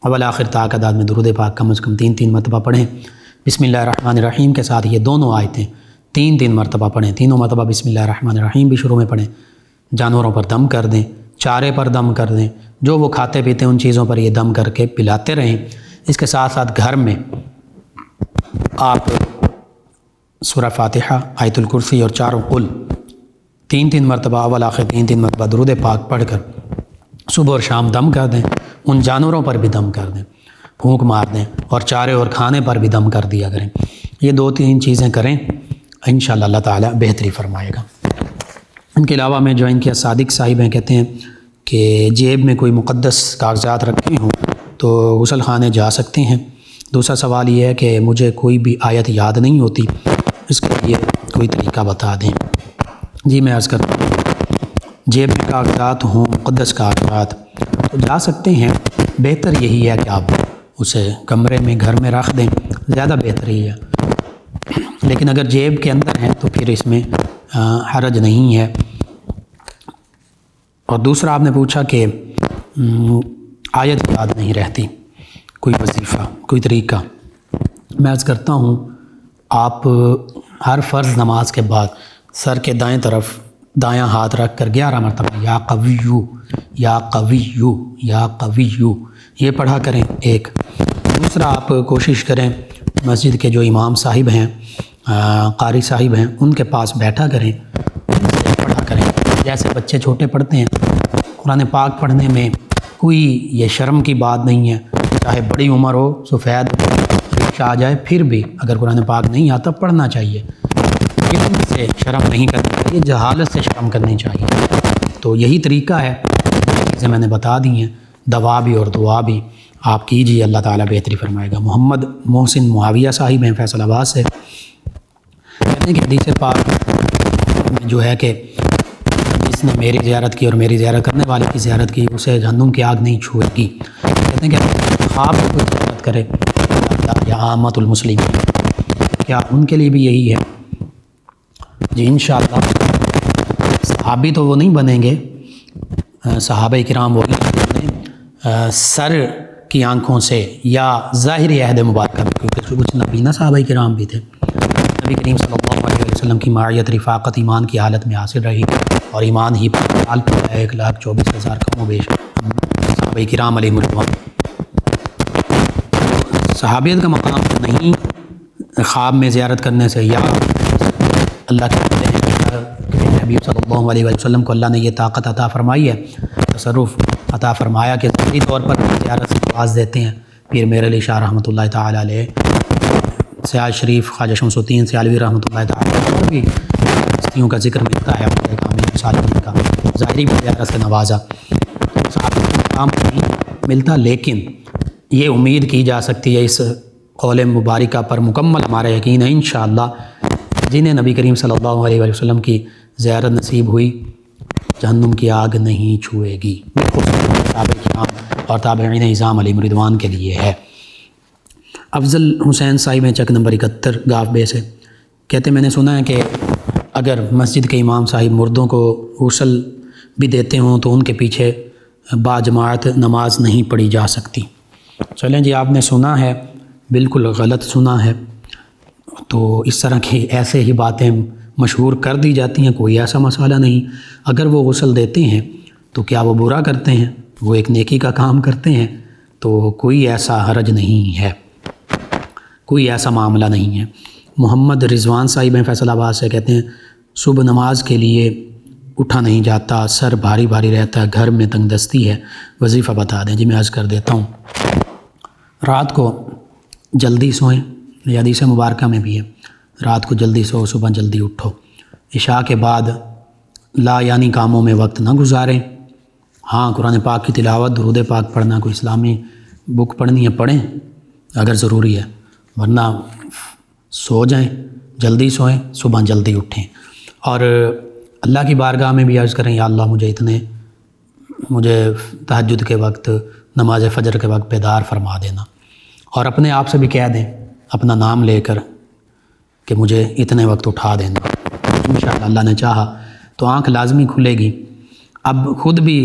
اول آخر تعداد میں درود پاک کم از کم 3 مرتبہ پڑھیں، بسم اللہ الرحمن الرحیم کے ساتھ یہ دونوں آیتیں 3 مرتبہ پڑھیں، تینوں مرتبہ بسم اللہ الرحمن الرحیم بھی شروع میں پڑھیں، جانوروں پر دم کر دیں، چارے پر دم کر دیں، جو وہ کھاتے پیتے ہیں ان چیزوں پر یہ دم کر کے پلاتے رہیں۔ اس کے ساتھ ساتھ گھر میں آپ سورہ فاتحہ، آیت الکرسی اور 4 قل 3 مرتبہ، اول آخر 3 مرتبہ درود پاک پڑھ کر صبح اور شام دم کر دیں، ان جانوروں پر بھی دم کر دیں، پھونک مار دیں، اور چارے اور کھانے پر بھی دم کر دیا کریں۔ یہ 2-3 چیزیں کریں، انشاءاللہ اللہ تعالیٰ بہتری فرمائے گا۔ ان کے علاوہ میں جوائن کیا صادق صاحب ہیں، کہتے ہیں کہ جیب میں کوئی مقدس کاغذات رکھے ہوں تو غسل خانے جا سکتے ہیں۔ دوسرا سوال یہ ہے کہ مجھے کوئی بھی آیت یاد نہیں ہوتی، اس کے لیے کوئی طریقہ بتا دیں۔ جی میں عرض کرتا ہوں، جیب میں کاغذات ہوں، مقدس کاغذات، تو جا سکتے ہیں، بہتر یہی ہے کہ آپ اسے کمرے میں گھر میں رکھ دیں، زیادہ بہتر ہی ہے، لیکن اگر جیب کے اندر ہیں تو پھر اس میں حرج نہیں ہے۔ اور دوسرا آپ نے پوچھا کہ آیت یاد نہیں رہتی، کوئی وظیفہ، کوئی طریقہ۔ میں عرض کرتا ہوں، آپ ہر فرض نماز کے بعد سر کے دائیں طرف دایاں ہاتھ رکھ کر 11 مرتبہ یا قویو یا قویو یا قویو یہ پڑھا کریں ایک۔ دوسرا آپ کوشش کریں مسجد کے جو امام صاحب ہیں، قاری صاحب ہیں، ان کے پاس بیٹھا کریں، ان سے پڑھا کریں۔ جیسے بچے چھوٹے پڑھتے ہیں، قرآن پاک پڑھنے میں کوئی یہ شرم کی بات نہیں ہے، چاہے بڑی عمر ہو، سفید ریش آ جائے، پھر بھی اگر قرآن پاک نہیں آتا پڑھنا چاہیے، علم سے شرم نہیں کرنی چاہیے، جہالت سے شرم کرنی چاہیے۔ تو یہی طریقہ ہے، یہ چیزیں میں نے بتا دی ہیں، دوا بھی اور دعا بھی۔ آپ کیجیے، اللہ تعالیٰ بہتری فرمائے گا۔ محمد محسن معاویہ صاحب ہیں فیصل آباد سے، کہتے ہیں کہ حدیث پاک جو ہے کہ جس نے میری زیارت کی اور میری زیارت کرنے والے کی زیارت کی اسے جہنم کی آگ نہیں چھوئے گی۔ کہتے ہیں کہ خواب میں کوئی زیارت کرے یا عامت المسلم، کیا ان کے لیے بھی یہی ہے؟ جی انشاءاللہ صحابی تو وہ نہیں بنیں گے، صحابہ کرام وہ سر کی آنکھوں سے یا ظاہری عہد مبارکہ بھی، کیونکہ کچھ نبینا صحابہ کرام بھی تھے۔ نبی کریم صلی اللہ علیہ وسلم کی معیت رفاقت ایمان کی حالت میں حاصل رہی اور ایمان ہی پر 1,24,000 کم و بیش صحابہ کرام علیہ رضوان۔ صحابیت کا مقام نہیں خواب میں زیارت کرنے سے، یا اللہ کے حبیب صلی اللہ علیہ وسلم کو اللہ نے یہ طاقت عطا فرمائی ہے، تصرف عطا فرمایا کہ ذاتی طور پر زیارت سے آواز دیتے ہیں۔ پیر میر علی شاہ رحمۃ اللہ تعالیٰ علیہ، سیاج شریف خواجہ شمس الدین سیالوی رحمۃ اللہ تعالیٰ علیہ، اور بھی ہستیوں کا ذکر ملتا ہے کا ظاہری زیارت سے نوازا، کام نہیں ملتا، لیکن یہ امید کی جا سکتی ہے، اس قول مبارکہ پر مکمل ہمارا یقین ہے انشاءاللہ، جنہیں نبی کریم صلی اللہ علیہ وسلم کی زیارت نصیب ہوئی جہنم کی آگ نہیں چھوئے گی، صحابہ کرام اور تابعین اعظام علیہ رضوان کے لیے ہے۔ افضل حسین صاحب ہیں چک نمبر 71 گاف بے سے، کہتے میں نے سنا ہے کہ اگر مسجد کے امام صاحب مردوں کو غسل بھی دیتے ہوں تو ان کے پیچھے با جماعت نماز نہیں پڑھی جا سکتی۔ چلیں جی، آپ نے سنا ہے، بالکل غلط سنا ہے، تو اس طرح کی ایسے ہی باتیں مشہور کر دی جاتی ہیں، کوئی ایسا مسئلہ نہیں۔ اگر وہ غسل دیتے ہیں تو کیا وہ برا کرتے ہیں؟ وہ ایک نیکی کا کام کرتے ہیں، تو کوئی ایسا حرج نہیں ہے، کوئی ایسا معاملہ نہیں ہے۔ محمد رضوان صاحب ہیں فیصل آباد سے، کہتے ہیں صبح نماز کے لیے اٹھا نہیں جاتا، سر بھاری بھاری رہتا ہے، گھر میں تنگ دستی ہے، وظیفہ بتا دیں۔ جی میں عرض کر دیتا ہوں، رات کو جلدی سوئیں، یہ حدیث مبارکہ میں بھی ہے، رات کو جلدی سو، صبح جلدی اٹھو، عشاء کے بعد لا یعنی کاموں میں وقت نہ گزاریں۔ ہاں قرآن پاک کی تلاوت، درود پاک پڑھنا، کوئی اسلامی بک پڑھنی ہے پڑھیں اگر ضروری ہے، ورنہ سو جائیں، جلدی سوئیں، صبح جلدی اٹھیں، اور اللہ کی بارگاہ میں بھی عرض کریں یا اللہ مجھے تہجد کے وقت، نماز فجر کے وقت بیدار فرما دینا، اور اپنے آپ سے بھی کہہ دیں اپنا نام لے کر کہ مجھے اتنے وقت اٹھا دینا، انشاءاللہ اللہ نے چاہا تو آنکھ لازمی کھلے گی۔ اب خود بھی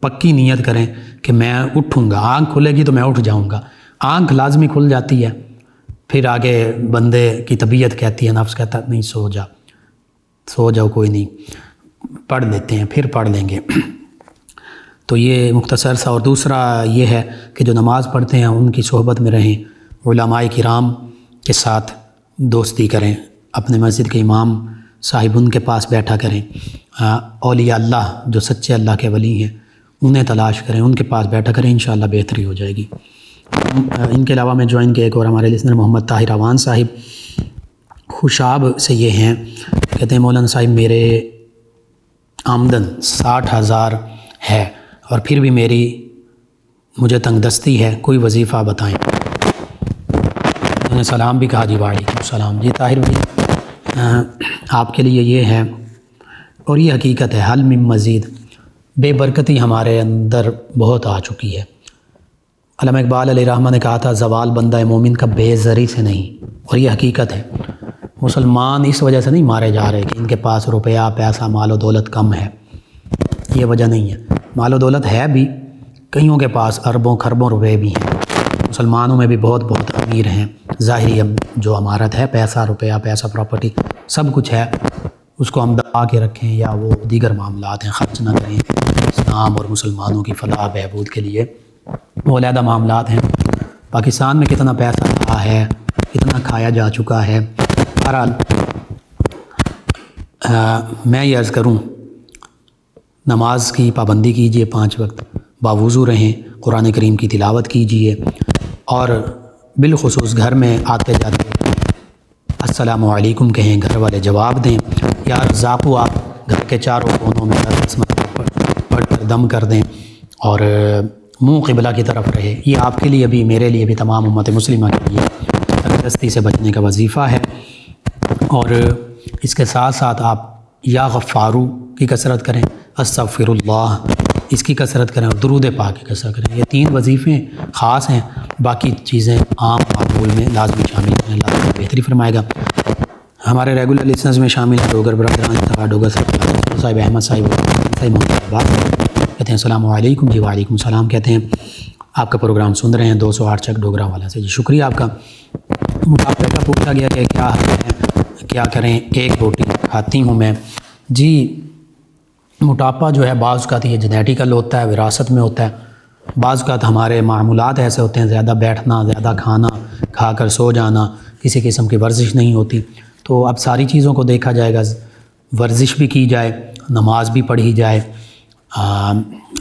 پکی نیت کریں کہ میں اٹھوں گا، آنکھ کھلے گی تو میں اٹھ جاؤں گا، آنکھ لازمی کھل جاتی ہے، پھر آگے بندے کی طبیعت کہتی ہے، نفس کہتا ہے نہیں سو جاؤ کوئی نہیں، پڑھ لیتے ہیں پھر پڑھ لیں گے۔ تو یہ مختصر سا، اور دوسرا یہ ہے کہ جو نماز پڑھتے ہیں ان کی صحبت میں رہیں، علماء کرام کے ساتھ دوستی کریں، اپنے مسجد کے امام صاحب ان کے پاس بیٹھا کریں، اولیاء اللہ جو سچے اللہ کے ولی ہیں انہیں تلاش کریں، ان کے پاس بیٹھا کریں، انشاءاللہ بہتری ہو جائے گی۔ ان کے علاوہ میں جوائن کے ایک اور ہمارے لسنر محمد طاہر اوان صاحب خوشاب سے یہ ہیں، کہتے ہیں مولانا صاحب میرے آمدن 60,000 ہے اور پھر بھی مجھے تنگ دستی ہے، کوئی وظیفہ بتائیں۔ انہیں سلام بھی کہا، جی وعلیکم السلام۔ جی طاہر بھائی، آپ کے لیے یہ ہے، اور یہ حقیقت ہے، حل من مزید، بے برکتی ہمارے اندر بہت آ چکی ہے۔ علامہ اقبال علیہ رحمہ نے کہا تھا زوال بندہ مومن کا بے زری سے نہیں، اور یہ حقیقت ہے۔ مسلمان اس وجہ سے نہیں مارے جا رہے کہ ان کے پاس روپیہ پیسہ مال و دولت کم ہے، یہ وجہ نہیں ہے، مال و دولت ہے بھی، کئیوں کے پاس اربوں خربوں روپے بھی ہیں، مسلمانوں میں بھی بہت امیر ہیں، ظاہری جو امارت ہے، پیسہ روپیہ پیسہ پراپرٹی سب کچھ ہے، اس کو ہم دبا کے رکھیں یا وہ دیگر معاملات ہیں خرچ نہ کریں، اسلام اور مسلمانوں کی فلاح بہبود کے لیے وہ علیحدہ معاملات ہیں۔ پاکستان میں کتنا پیسہ رہا ہے، کتنا کھایا جا چکا ہے۔ بہرحال میں یہ عرض کروں، نماز کی پابندی کیجئے، 5 وقت باوضو رہیں، قرآن کریم کی تلاوت کیجئے، اور بالخصوص گھر میں آتے جاتے السلام علیکم کہیں، گھر والے جواب دیں، یا رزاقو آپ گھر کے چاروں کونوں میں پڑھ کر دم کر دیں، اور منہ قبلہ کی طرف رہے. یہ آپ کے لیے بھی، میرے لیے بھی، تمام امت مسلمہ کے لیے تندرستی سے بچنے کا وظیفہ ہے. اور اس کے ساتھ ساتھ آپ یا غفارو کی کثرت کریں، استغفر اللہ اس کی کثرت کریں، اور درود پاک کی کثرت کریں. یہ 3 وظیفے خاص ہیں، باقی چیزیں عام معمول میں لازمی شامل ہیں. اللہ بہتری فرمائے گا. ہمارے ریگولر لسنرز میں شامل ہیں ڈوگر برادران، ڈوگر صاحب، احمد صاحب محمد آباد، کہتے ہیں السلام علیکم. جی وعلیکم السلام. کہتے ہیں آپ کا پروگرام سن رہے ہیں 208 چک ڈوگرا والا سے. جی شکریہ آپ کا. موٹاپے کا پوچھا گیا کہ کیا حل ہے، کیا کریں، 1 روٹی کھاتی ہوں میں. جی موٹاپا جو ہے بعض اوقات یہ جینیٹیکل ہوتا ہے، وراثت میں ہوتا ہے. بعض اوقات ہمارے معمولات ایسے ہوتے ہیں، زیادہ بیٹھنا، زیادہ کھانا، کھا کر سو جانا، کسی قسم کی ورزش نہیں ہوتی. تو اب ساری چیزوں کو دیکھا جائے گا، ورزش بھی کی جائے، نماز بھی پڑھی جائے،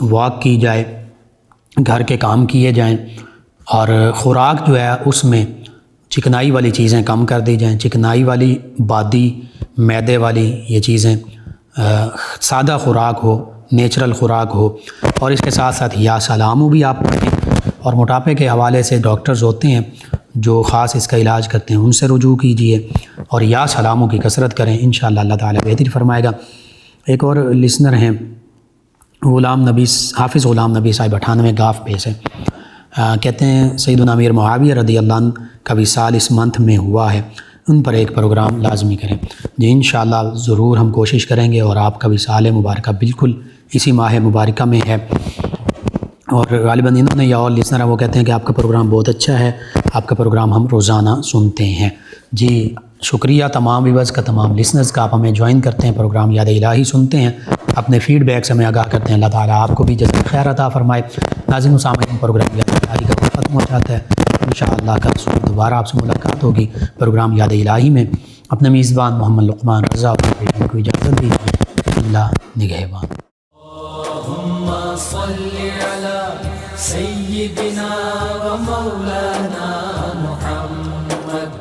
واک کی جائے، گھر کے کام کیے جائیں، اور خوراک جو ہے اس میں چکنائی والی چیزیں کم کر دی جائیں. چکنائی والی، بادی، میدے والی یہ چیزیں، سادہ خوراک ہو، نیچرل خوراک ہو. اور اس کے ساتھ ساتھ یا سلامو بھی آپ پڑھیں. اور موٹاپے کے حوالے سے ڈاکٹرز ہوتے ہیں جو خاص اس کا علاج کرتے ہیں، ان سے رجوع کیجئے اور یا سلاموں کی کثرت کریں. انشاءاللہ اللہ تعالیٰ بہتری فرمائے گا. ایک اور لسنر ہیں حافظ غلام نبی صاحب 98 گاف پہ سے، کہتے ہیں سیدنا امیر معاویہ رضی اللہ عنہ کا وصال اس منتھ میں ہوا ہے، ان پر ایک پروگرام لازمی کریں. جی انشاءاللہ ضرور ہم کوشش کریں گے. اور آپ کا وصال مبارکہ بالکل اسی ماہ مبارکہ میں ہے. اور غالباً انہوں نے یا اور لسنر وہ کہتے ہیں کہ آپ کا پروگرام بہت اچھا ہے، آپ کا پروگرام ہم روزانہ سنتے ہیں. جی شکریہ تمام ویورز کا، تمام لسنرز کا. آپ ہمیں جوائن کرتے ہیں، پروگرام یاد الہی سنتے ہیں، اپنے فیڈ بیک سے ہمیں آگاہ کرتے ہیں. اللہ تعالیٰ آپ کو بھی جزائے خیر عطا فرمائے. ناظرین و سامعین، پروگرام یاد الہی کا وقت ختم ہو جاتا ہے. انشاءاللہ کل دوبارہ آپ سے ملاقات ہوگی پروگرام یاد الہی میں. اپنے میزبان محمد لقمان رضا کو اجازت دیجیے. اللہ نگہبان. اللهم صل على سيدنا ومولانا محمد